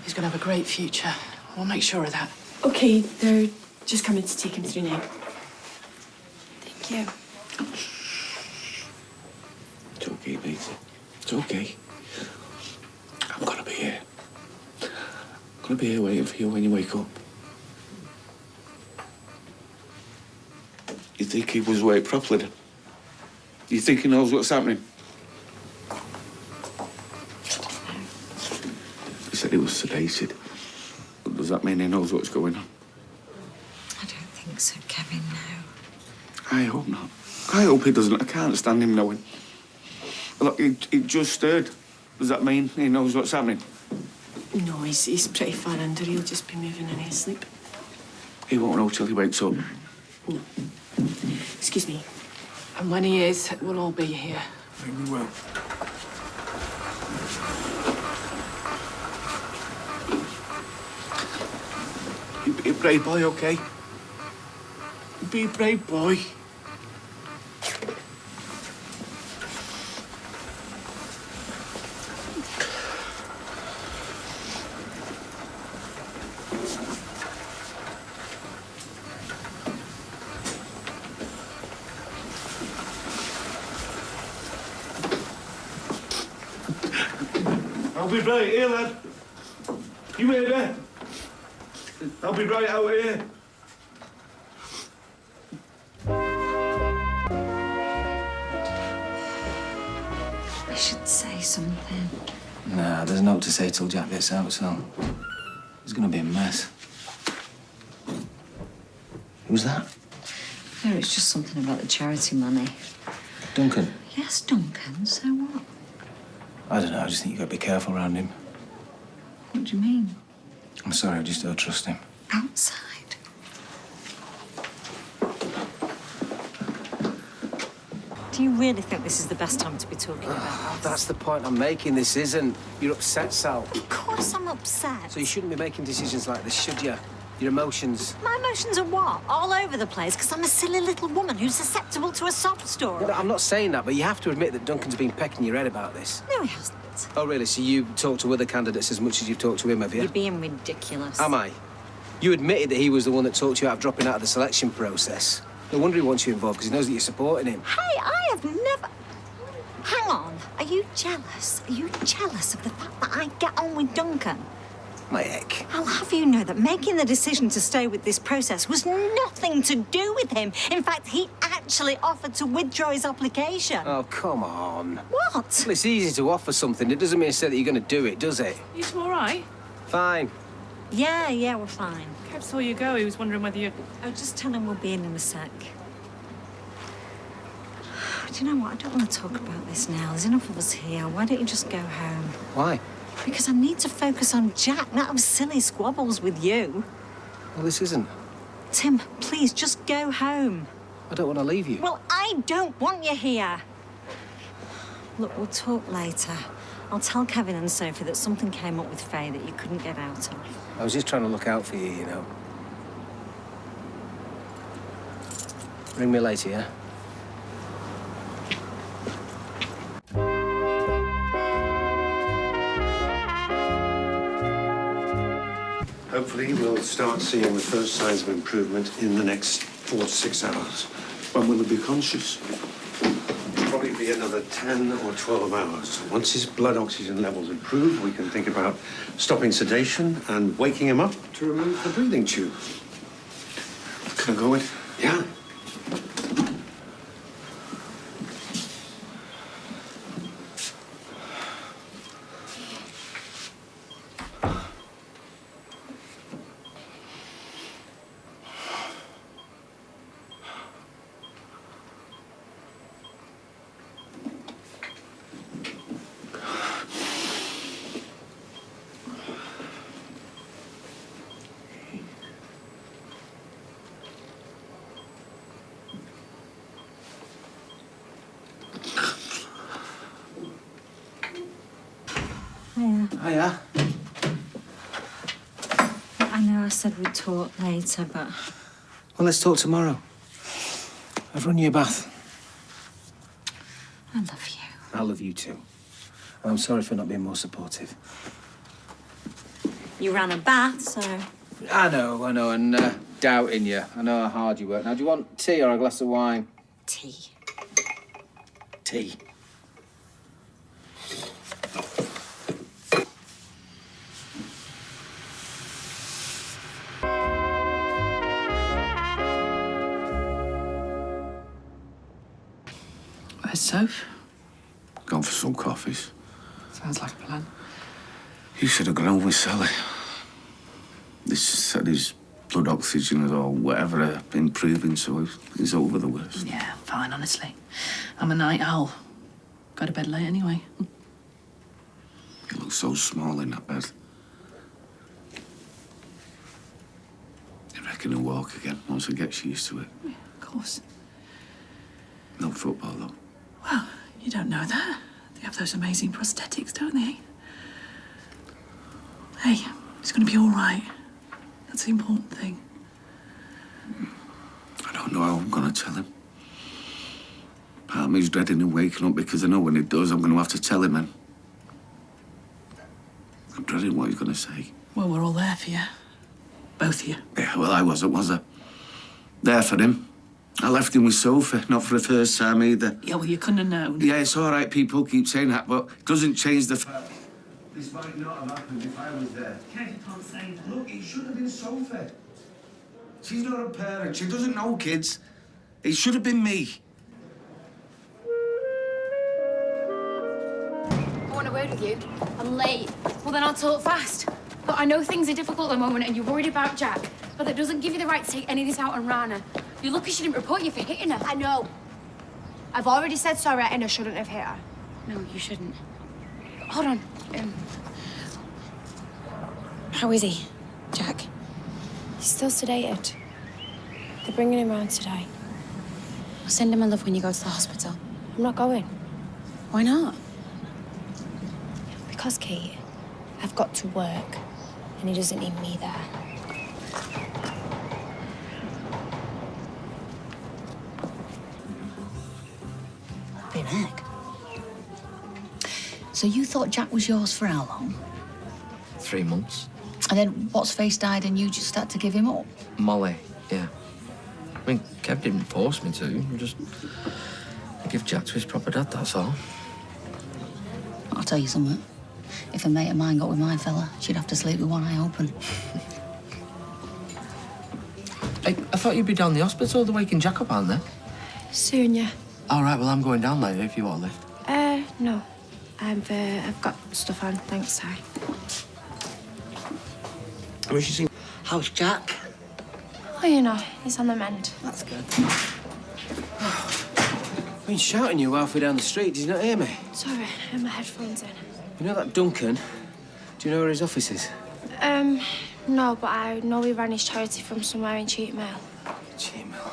He's going to have a great future. We'll make sure of that. Okay, they're just coming to take him through now. Thank you. It's okay, Maisie. It's okay. I'm gonna be here. I'm gonna be here waiting for you when you wake up. You think he was awake properly? You think he knows what's happening? He said he was sedated. But does that mean he knows what's going on? I don't think so, Kevin, no. I hope not. I hope he doesn't. I can't stand him knowing. Look, he just stirred. Does that mean he knows what's happening? No, he's pretty far under. He'll just be moving in his sleep. He won't know till he wakes up. No. Excuse me. And when he is, we'll all be here. We will. You be a brave boy, okay? You be a brave boy. I'll be right here, lad. You hear that? I'll be right out here. I should say something. Nah, there's no to say till Jack gets out, so it's gonna be a mess. Who's that? No, it's just something about the charity money. Duncan? Yes, Duncan, so what? I don't know, I just think you gotta be careful around him. What do you mean? I'm sorry, I just don't trust him. Outside? Do you really think this is the best time to be talking about this? That's the point I'm making. This isn't. You're upset, Sal. Of course I'm upset. So you shouldn't be making decisions like this, should you? Your emotions. My emotions are what? All over the place, because I'm a silly little woman who's susceptible to a sob story. No, I'm not saying that, but you have to admit that Duncan's been pecking your head about this. No, he hasn't. Oh, really? So you talked to other candidates as much as you've talked to him, have you? You're being ridiculous. Am I? You admitted that he was the one that talked you out of dropping out of the selection process. No wonder he wants you involved, because he knows that you're supporting him. Hey, I have never... Hang on. Are you jealous? Are you jealous of the fact that I get on with Duncan? My heck. I'll have you know that making the decision to stay with this process was nothing to do with him. In fact, he actually offered to withdraw his application. Oh, come on. What? Well, it's easy to offer something. It doesn't mean to say that you're going to do it, does it? You two all right? Fine. Yeah, we're fine. Kev saw you go. He was wondering whether you... Oh, just tell him we'll be in a sec. Do you know what? I don't want to talk about this now. There's enough of us here. Why don't you just go home? Why? Because I need to focus on Jack, not have silly squabbles with you. Well, this isn't. Tim, please, just go home. I don't want to leave you. Well, I don't want you here. Look, we'll talk later. I'll tell Kevin and Sophie that something came up with Faye that you couldn't get out of. I was just trying to look out for you, you know. Ring me later, yeah? Hopefully, we'll start seeing the first signs of improvement in the next 4 to 6 hours. When will he be conscious? It'll probably be another 10 or 12 hours. Once his blood oxygen levels improve, we can think about stopping sedation and waking him up to remove the breathing tube. Can I go in? Yeah. Hiya. I know I said we'd talk later, but... Well, let's talk tomorrow. I've run you a bath. I love you. I love you too. And I'm sorry for not being more supportive. You ran a bath, so... I know, and doubting you. I know how hard you work. Now, do you want tea or a glass of wine? Tea. Tea. Where's Soph? Gone for some coffees. Sounds like a plan. You should have gone over with Sally. They said his blood oxygen or whatever improving, so he's over the worst. Yeah, I'm fine, honestly. I'm a night owl. Go to bed late anyway. You look so small in that bed. I reckon he'll walk again once he gets used to it. Yeah, of course. No football, though. Well, you don't know that. They have those amazing prosthetics, don't they? Hey, it's going to be all right. That's the important thing. I don't know how I'm going to tell him. Part of me's dreading him waking up because I know when he does, I'm going to have to tell him, and I'm dreading what he's going to say. Well, we're all there for you. Both of you. Yeah, well, I wasn't, was I? There for him. I left him with Sophie, not for the first time either. Yeah, well, you couldn't have known. Yeah, it's all right, people keep saying that, but it doesn't change the fact. This might not have happened if I was there. Ken, you can't say that. Look, it should have been Sophie. She's not a parent. She doesn't know kids. It should have been me. I want a word with you. I'm late. Well, then I'll talk fast. But I know things are difficult at the moment and you're worried about Jack, but that doesn't give you the right to take any of this out on Rana. You're lucky she didn't report you for hitting her. I know. I've already said sorry and I shouldn't have hit her. No, you shouldn't. Hold on. How is he, Jack? He's still sedated. They're bringing him round today. I'll send him a love when you go to the hospital. I'm not going. Why not? Because, Kate, I've got to work, and he doesn't need me there. Been heck. So you thought Jack was yours for how long? 3 months. And then what's-face died and you just had to give him up? Molly, yeah. I mean, Kev didn't force me to. Just give Jack to his proper dad, that's all. I'll tell you something. If a mate of mine got with my fella, she'd have to sleep with one eye open. Hey, I thought you'd be down the hospital. They're waking Jack up, aren't they? Soon, yeah. All right, well, I'm going down later if you want a lift. No. I've got stuff on, thanks, Ty. How's Jack? Oh, you know, he's on the mend. That's good. I've been shouting you halfway down the street. Did you not hear me? Sorry, I have my headphones in. You know that Duncan? Do you know where his office is? No, but I know he ran his charity from somewhere in Cheapmill. Cheapmill?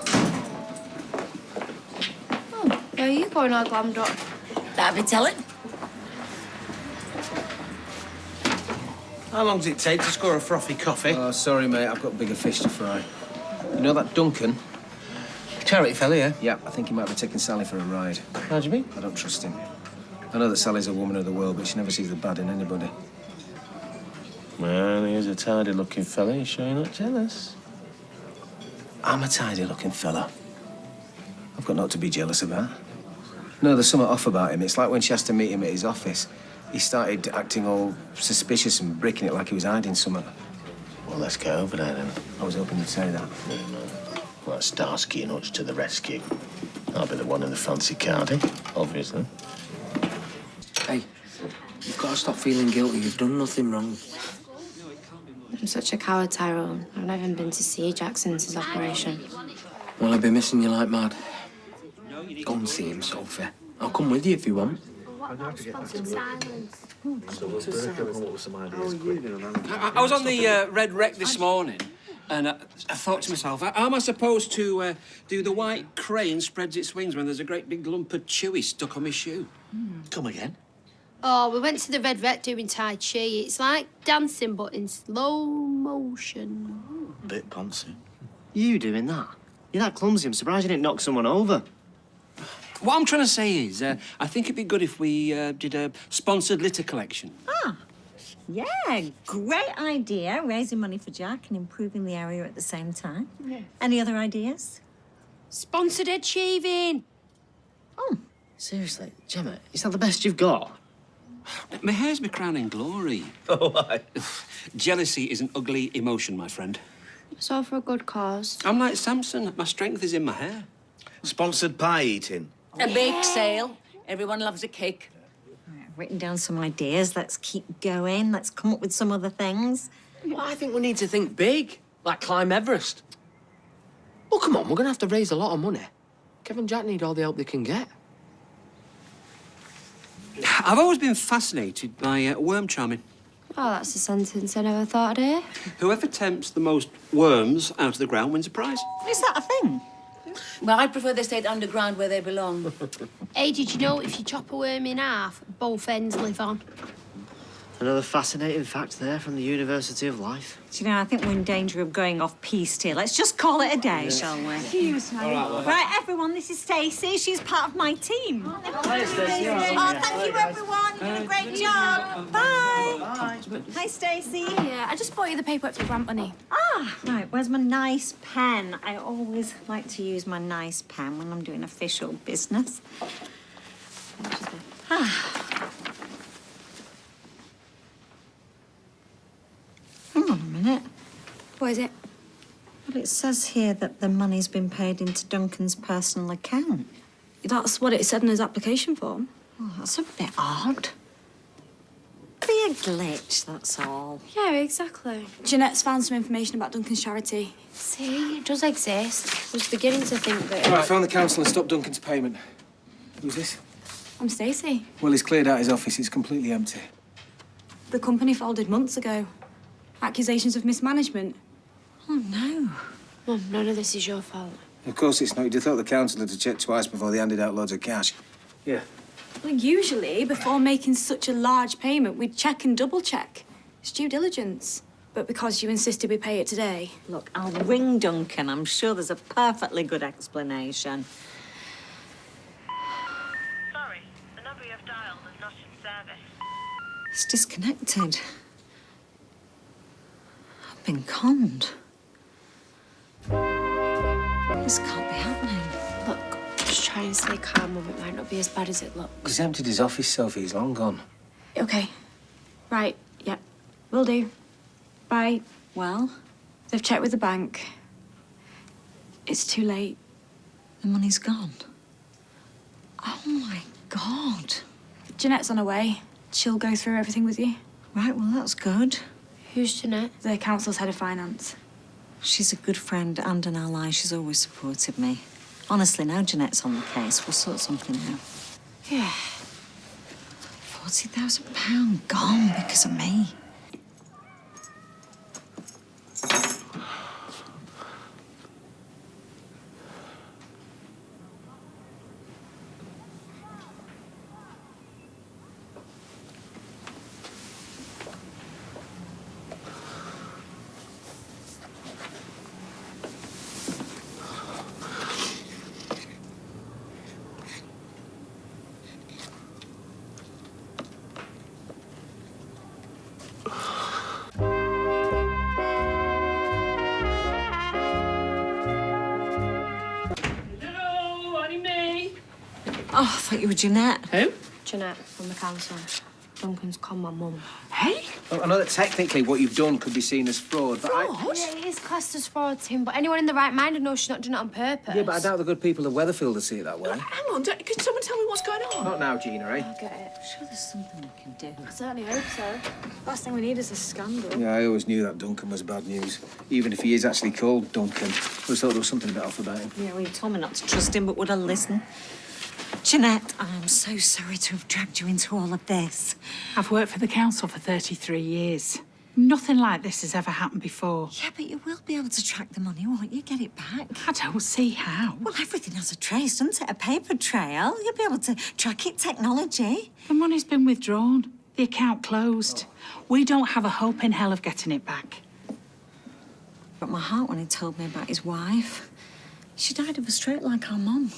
Oh, where are you going all glammed up? That'd be telling. How long does it take to score a frothy coffee? Oh, sorry, mate. I've got bigger fish to fry. You know that Duncan? Charity fella, yeah? Yeah, I think he might be taking Sally for a ride. How do you mean? I don't trust him. I know that Sally's a woman of the world, but she never sees the bad in anybody. Well, he's a tidy-looking fella. You sure you're not jealous? I'm a tidy-looking fella. I've got naught to be jealous about. No, there's something off about him. It's like when she has to meet him at his office. He started acting all suspicious and breaking it like he was hiding something. Well, let's get over there, then. I was hoping you'd say that. Well, Starsky and Hutch to the rescue. I'll be the one in the fancy card, obviously. Hey, you've got to stop feeling guilty. You've done nothing wrong. I'm such a coward, Tyrone. I've not even been to see Jack since his operation. Well, I've been missing you like mad. Go and see him, Sophie. I'll come with you if you want. I was on the Red Wreck this morning, and I thought to myself, how am I supposed to do the white crane spreads its wings when there's a great big lump of chewy stuck on my shoe? Come again? Oh, we went to the Red Rec doing Tai Chi. It's like dancing, but in slow motion. Bit poncy. You doing that? You're that clumsy. I'm surprised you didn't knock someone over. What I'm trying to say is, I think it'd be good if we did a sponsored litter collection. Ah, yeah, great idea. Raising money for Jack and improving the area at the same time. Yeah. Any other ideas? Sponsored Ed shaving. Oh. Seriously, Gemma, is that the best you've got? My hair's my crowning glory. Oh, why? Jealousy is an ugly emotion, my friend. It's all for a good cause. I'm like Samson. My strength is in my hair. Sponsored pie eating. A bake sale. Everyone loves a cake. I've written down some ideas. Let's keep going. Let's come up with some other things. Well, I think we need to think big, like climb Everest. Well, come on, we're going to have to raise a lot of money. Kevin and Jack need all the help they can get. I've always been fascinated by worm charming. Oh, that's a sentence I never thought I'd hear. Whoever tempts the most worms out of the ground wins a prize. Is that a thing? Well, I prefer they stayed underground where they belong. Hey, did you know if you chop a worm in half, both ends live on? Another fascinating fact there from the University of Life. Do you know, I think we're in danger of going off piste here. Let's just call it a day, shall we? Excuse me. Right, everyone, this is Stacey. She's part of my team. Hi, Stacey. Oh, thank you, everyone. You did a great job. Bye. Hi, Stacey. Yeah, I just bought you the paperwork for the grant money. Ah, right. Where's my nice pen? I always like to use my nice pen when I'm doing official business. Hang on a minute. What is it? Well, it says here that the money's been paid into Duncan's personal account. That's what it said in his application form. Oh, that's a bit odd. Be a glitch, that's all. Yeah, exactly. Jeanette's found some information about Duncan's charity. See, it does exist. I was beginning to think that... Right, found the council and stopped Duncan's payment. Who's this? I'm Stacey. Well, he's cleared out his office. It's completely empty. The company folded months ago. Accusations of mismanagement. Oh, no. Mum, none of this is your fault. Of course it's not. You'd have thought the council had to check twice before they handed out loads of cash. Yeah. Well, usually, before making such a large payment, we'd check and double-check. It's due diligence. But because you insisted we pay it today... Look, I'll ring Duncan. I'm sure there's a perfectly good explanation. Sorry, the number you have dialed is not in service. It's disconnected. I've been conned. This can't be happening. Look, just try and stay calm, Mum. It might not be as bad as it looks. He's emptied his office, Sophie. He's long gone. Okay. Right, yeah. Will do. Bye. Well? They've checked with the bank. It's too late. The money's gone. Oh, my God. Jeanette's on her way. She'll go through everything with you. Right, well, that's good. Who's Jeanette? The council's head of finance. She's a good friend and an ally. She's always supported me. Honestly, now Jeanette's on the case, we'll sort something out. Yeah. £40,000 gone because of me. Oh, I thought you were Jeanette. Who? Jeanette from the council. Duncan's con my mum. Hey? Well, I know that technically what you've done could be seen as fraud, but Yeah, it is classed as fraud, Tim, but anyone in the right mind would know she's not doing it on purpose. Yeah, but I doubt the good people of Weatherfield will see it that way. Hang on, can someone tell me what's going on? Not now, Gina, eh? I get it. I'm sure there's something we can do. I certainly hope so. Last thing we need is a scandal. Yeah, I always knew that Duncan was bad news. Even if he is actually called Duncan. I always thought there was something a bit off about him. Yeah, well, you told me not to trust him, but would I listen? Jeanette, I'm so sorry to have dragged you into all of this. I've worked for the council for 33 years. Nothing like this has ever happened before. Yeah, but you will be able to track the money, won't you? Get it back. I don't see how. Well, everything has a trace, doesn't it? A paper trail. You'll be able to track it, technology. The money's been withdrawn. The account closed. We don't have a hope in hell of getting it back. But my heart when he told me about his wife. She died of a stroke like our mum.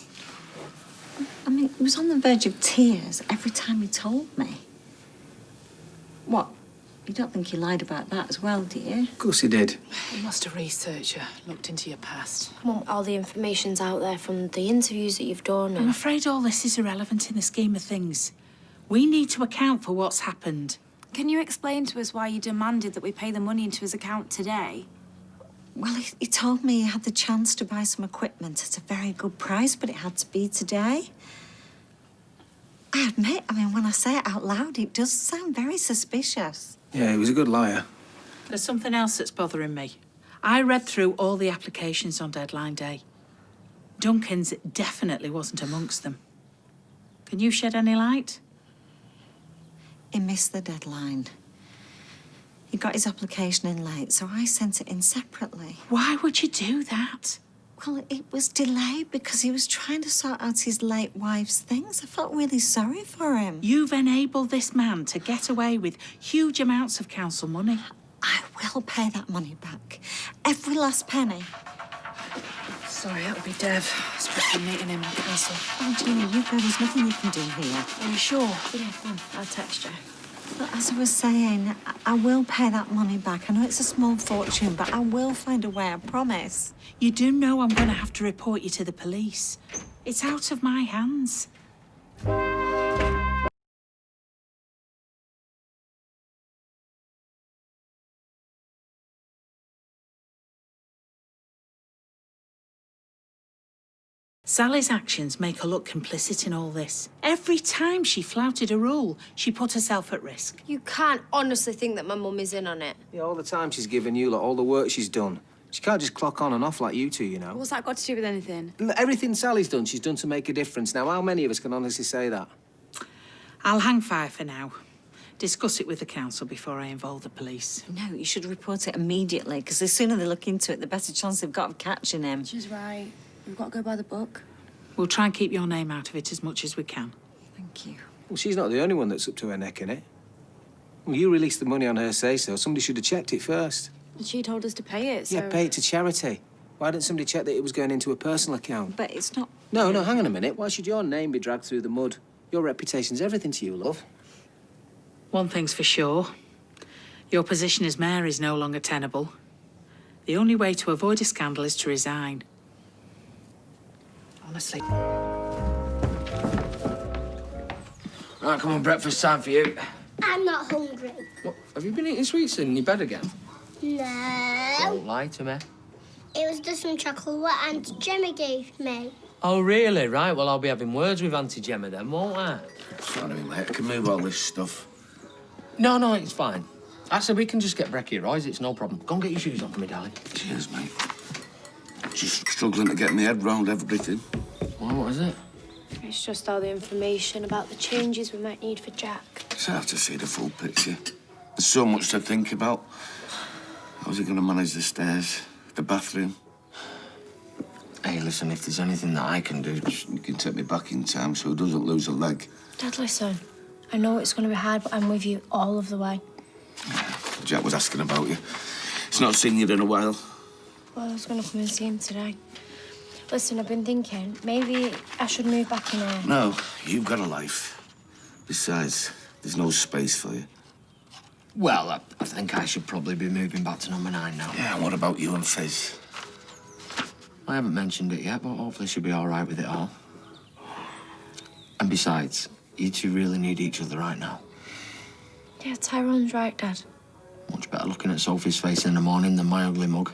I mean, he was on the verge of tears every time he told me. What? You don't think he lied about that as well, do you? Of course he did. You must have researched you, looked into your past. Mum, all the information's out there from the interviews that you've done. I'm afraid all this is irrelevant in the scheme of things. We need to account for what's happened. Can you explain to us why you demanded that we pay the money into his account today? Well, he told me he had the chance to buy some equipment at a very good price, but it had to be today. I admit, I mean, when I say it out loud, it does sound very suspicious. Yeah, he was a good liar. There's something else that's bothering me. I read through all the applications on deadline day. Duncan's definitely wasn't amongst them. Can you shed any light? He missed the deadline. He got his application in late, so I sent it in separately. Why would you do that? Well, it was delayed because he was trying to sort out his late wife's things. I felt really sorry for him. You've enabled this man to get away with huge amounts of council money. I will pay that money back. Every last penny. Sorry, that would be Dev. Supposed to be meeting him at council. Oh, Gina, you go. There's nothing you can do here. Are you sure? Yeah, come on, I'll text you. But as I was saying, I will pay that money back. I know it's a small fortune, but I will find a way, I promise. You do know I'm going to have to report you to the police. It's out of my hands. Sally's actions make her look complicit in all this. Every time she flouted a rule, she put herself at risk. You can't honestly think that my mum is in on it. Yeah, all the time she's given you, like, all the work she's done. She can't just clock on and off like you two, you know. What's that got to do with anything? Everything Sally's done, she's done to make a difference. Now, how many of us can honestly say that? I'll hang fire for now. Discuss it with the council before I involve the police. No, you should report it immediately, because the sooner they look into it, the better chance they've got of catching him. She's right. We've got to go by the book. We'll try and keep your name out of it as much as we can. Thank you. Well, she's not the only one that's up to her neck in it. Well, you released the money on her say-so. Somebody should have checked it first. But she told us to pay it, so... Yeah, pay it to charity. Why didn't somebody check that it was going into a personal account? But it's not... No, hang on a minute. Why should your name be dragged through the mud? Your reputation's everything to you, love. One thing's for sure. Your position as mayor is no longer tenable. The only way to avoid a scandal is to resign. Honestly. Right, come on, breakfast time for you. I'm not hungry. What, have you been eating sweets in your bed again? No. Don't lie to me. It was just some chocolate what Auntie Gemma gave me. Oh, really? Right, well, I'll be having words with Auntie Gemma then, won't I? Sorry, mate. I can move all this stuff. No, it's fine. Actually, we can just get brekkie Roy's. It's no problem. Go and get your shoes on for me, darling. Cheers, mate. Just struggling to get my head round everything. Well, what is it? It's just all the information about the changes we might need for Jack. It's hard to see the full picture. There's so much to think about. How's he going to manage the stairs, the bathroom? Hey, listen, if there's anything that I can do, You can take me back in time so he doesn't lose a leg. Dad, listen. I know it's going to be hard, but I'm with you all of the way. Jack was asking about you. He's not seen you in a while. Well, I was going to come and see him today. Listen, I've been thinking, maybe I should move back in here. No, you've got a life. Besides, there's no space for you. Well, I think I should probably be moving back to number 9 now. Yeah, and what about you and Fizz? I haven't mentioned it yet, but hopefully she'll be all right with it all. And besides, you two really need each other right now. Yeah, Tyrone's right, Dad. Much better looking at Sophie's face in the morning than my ugly mug.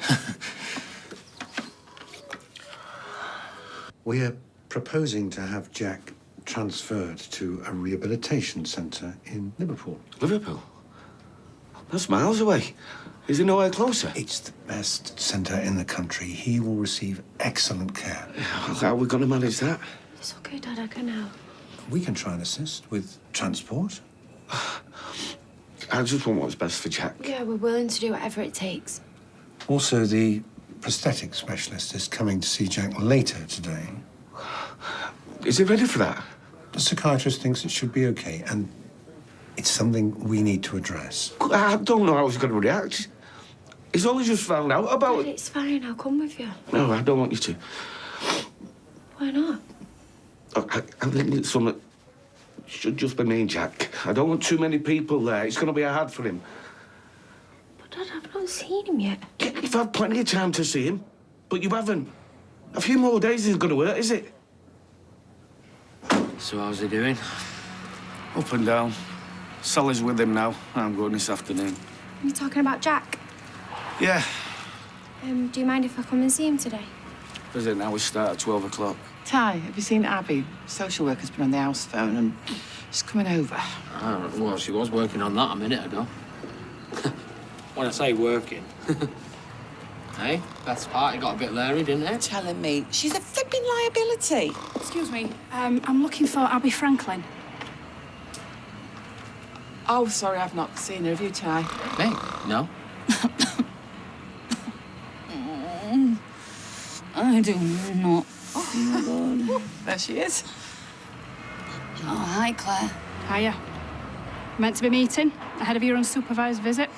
We're proposing to have Jack transferred to a rehabilitation centre in Liverpool. Liverpool? That's miles away. Is there nowhere closer? It's the best centre in the country. He will receive excellent care. How are we going to manage that? It's okay, Dad, I can help. We can try and assist with transport. I just want what's best for Jack. Yeah, we're willing to do whatever it takes. Also, the prosthetic specialist is coming to see Jack later today. Is it ready for that? The psychiatrist thinks it should be okay, and it's something we need to address. I don't know how he's going to react. He's only just found out about Dad, it. it's fine. I'll come with you. No, I don't want you to. Why not? I think it's something that should just be me and Jack. I don't want too many people there. It's going to be hard for him. But Dad, I've not seen him yet. You've had plenty of time to see him, but you haven't. A few more days isn't going to hurt, is it? So how's he doing? Up and down. Sally's with him now. I'm going this afternoon. You talking about Jack? Yeah. Do you mind if I come and see him today? Visit now. We start at 12 o'clock. Ty, have you seen Abby? Social worker's been on the house phone and she's coming over. Well, she was working on that a minute ago. When I say working. Hey, Beth's party got a bit leery, didn't it? Telling me she's a flipping liability. Excuse me, I'm looking for Abby Franklin. Oh, sorry, I've not seen her. Have you, Ty? Me? No. I do not. Oh, there she is. Oh, hi, Claire. Hiya. Meant to be meeting ahead of your unsupervised visit.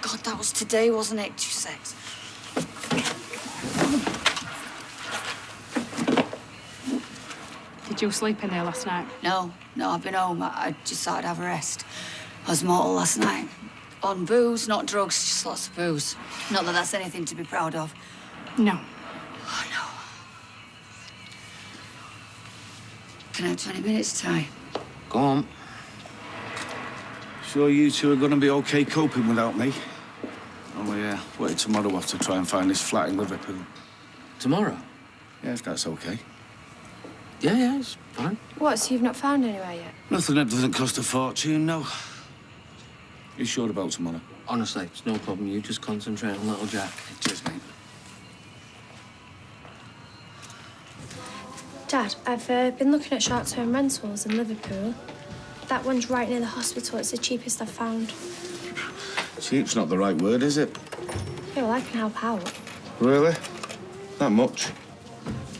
God, that was today, wasn't it? 2 secs. Did you sleep in there last night? No, I've been home. I just thought I'd have a rest. I was mortal last night. On booze, not drugs, just lots of booze. Not that that's anything to be proud of. No. Oh, no. Can I have 20 minutes, Ty? Go on. Sure you two are going to be okay coping without me? Only, wait tomorrow off to try and find this flat in Liverpool. Tomorrow? Yeah, if that's okay. Yeah, it's fine. What, so you've not found anywhere yet? Nothing that doesn't cost a fortune, no. You sure about tomorrow? Honestly, it's no problem. You just concentrate on little Jack. Cheers, mate. Dad, I've been looking at short-term rentals in Liverpool. That one's right near the hospital. It's the cheapest I've found. Cheap's not the right word, is it? Yeah, well, I can help out. Really? That much?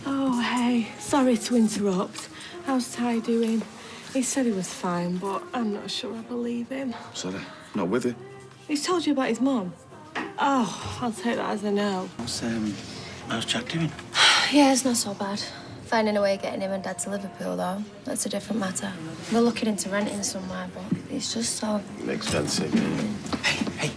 Oh, hey. Sorry to interrupt. How's Ty doing? He said he was fine, but I'm not sure I believe him. Sorry, not with you. He's told you about his mum? Oh, I'll take that as a no. How's Jack doing? Yeah, it's not so bad. Finding a way of getting him and Dad to Liverpool, though, that's a different matter. We're looking into renting somewhere, but it's just so... Expensive. Hey,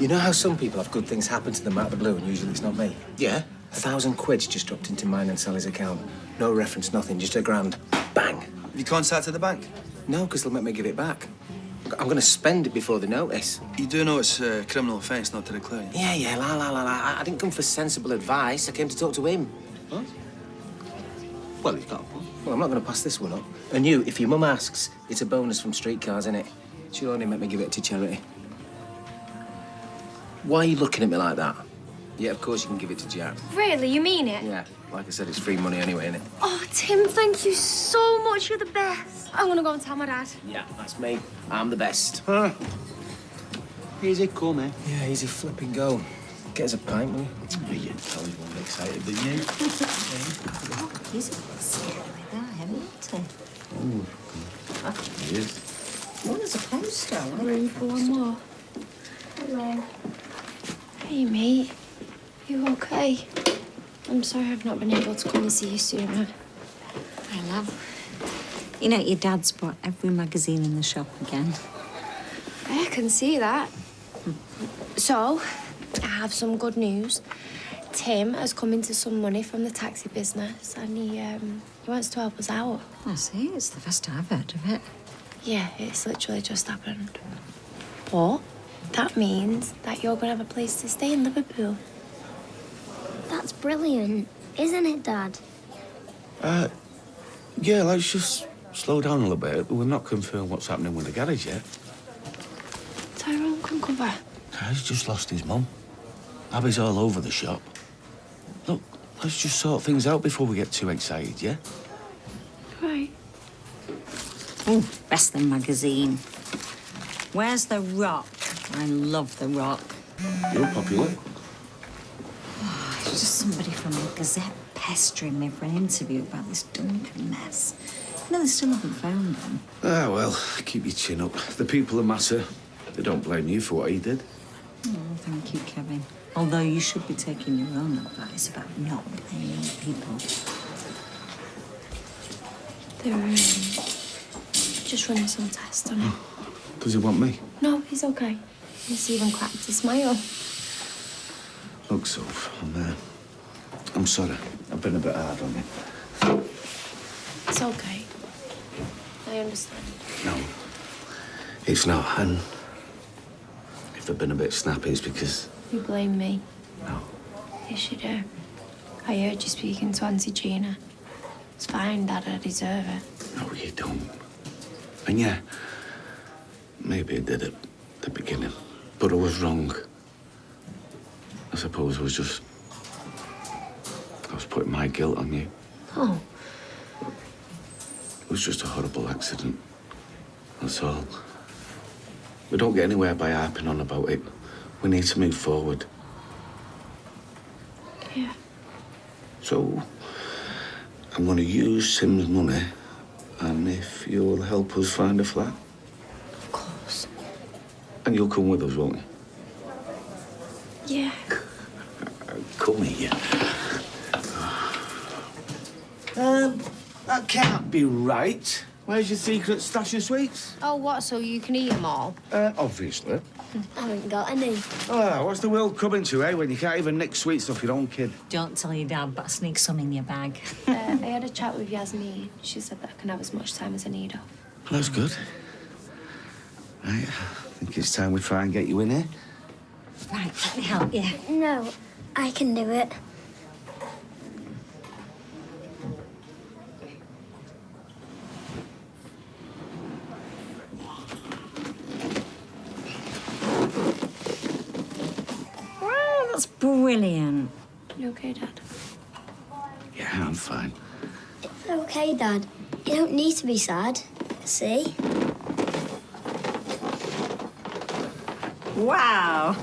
you know how some people have good things happen to them out of the blue and usually it's not me? Yeah. 1,000 quid's just dropped into mine and Sally's account. No reference, nothing, just $1,000. Bang. You contacted the bank? No, because they'll make me give it back. I'm going to spend it before they notice. You do know it's a criminal offence not to declare. Yeah, la. I didn't come for sensible advice. I came to talk to him. What? Well, he's got a point. Well, I'm not going to pass this one up. And you, if your mum asks, it's a bonus from streetcars, innit? She'll only make me give it to charity. Why are you looking at me like that? Yeah, of course you can give it to Jack. Really? You mean it? Yeah, like I said, it's free money anyway, innit? Oh, Tim, thank you so much. You're the best. I'm gonna go and tell my dad. Yeah, that's me. I'm the best. Huh? Easy, cool, man. Yeah, easy flipping go. Get us a pint, will you? Oh, you tell me one excited, didn't you? He's a bit scared with that, haven't he? He is. Well, there's a poster. Room for one more. Hello. Hey, mate. You okay? I'm sorry I've not been able to come and see you sooner. I love. You know, your dad's bought every magazine in the shop again. I can see that. So, I have some good news. Tim has come into some money from the taxi business and he wants to help us out. I see. It's the first I've heard of it. Yeah, it's literally just happened. But that means that you're going to have a place to stay in Liverpool. That's brilliant, isn't it, Dad? Yeah, let's just slow down a little bit. We've not confirmed what's happening with the garage yet. Tyrone can cover. He's just lost his mum. Abby's all over the shop. Look, let's just sort things out before we get too excited, yeah? Right. Oh, Wrestling magazine. Where's the rock? I love the rock. You're popular. It's just somebody from the Gazette pestering me for an interview about this Duncan mess. No, they still haven't found him. Ah, well, keep your chin up. The people that matter, they don't blame you for what he did. Oh, thank you, Kevin. Although you should be taking your own advice about not blaming people. They're just running some tests on him. Does he want me? No, he's okay. He's even cracked a smile. Look, Soph, I'm sorry. I've been a bit hard on you. It's okay. I understand. No, it's not. And if I've been a bit snappy, it's because... You blame me. No. Yes, you do. I heard you speaking to Auntie Gina. It's fine, Dad. I deserve it. No, you don't. And yeah, maybe I did at the beginning, but I was wrong. I suppose I was putting my guilt on you. Oh. It was just a horrible accident. That's all. We don't get anywhere by harping on about it. We need to move forward. Yeah. So, I'm going to use Sim's money, and if you'll help us find a flat. Of course. And you'll come with us, won't you? Yeah. Come here. That can't be right. Where's your secret stash of sweets? Oh, what? So you can eat them all? Obviously. I haven't got any. Ah, what's the world coming to, eh, when you can't even nick sweets off your own kid? Don't tell your dad, but sneak some in your bag. I had a chat with Yasmin. She said that I can have as much time as I need off. That's good. Right, I think it's time we try and get you in here. Right, let me help you. No, I can do it. Wow, that's brilliant. You okay, Dad? Yeah, I'm fine. It's okay, Dad. You don't need to be sad. See? Wow.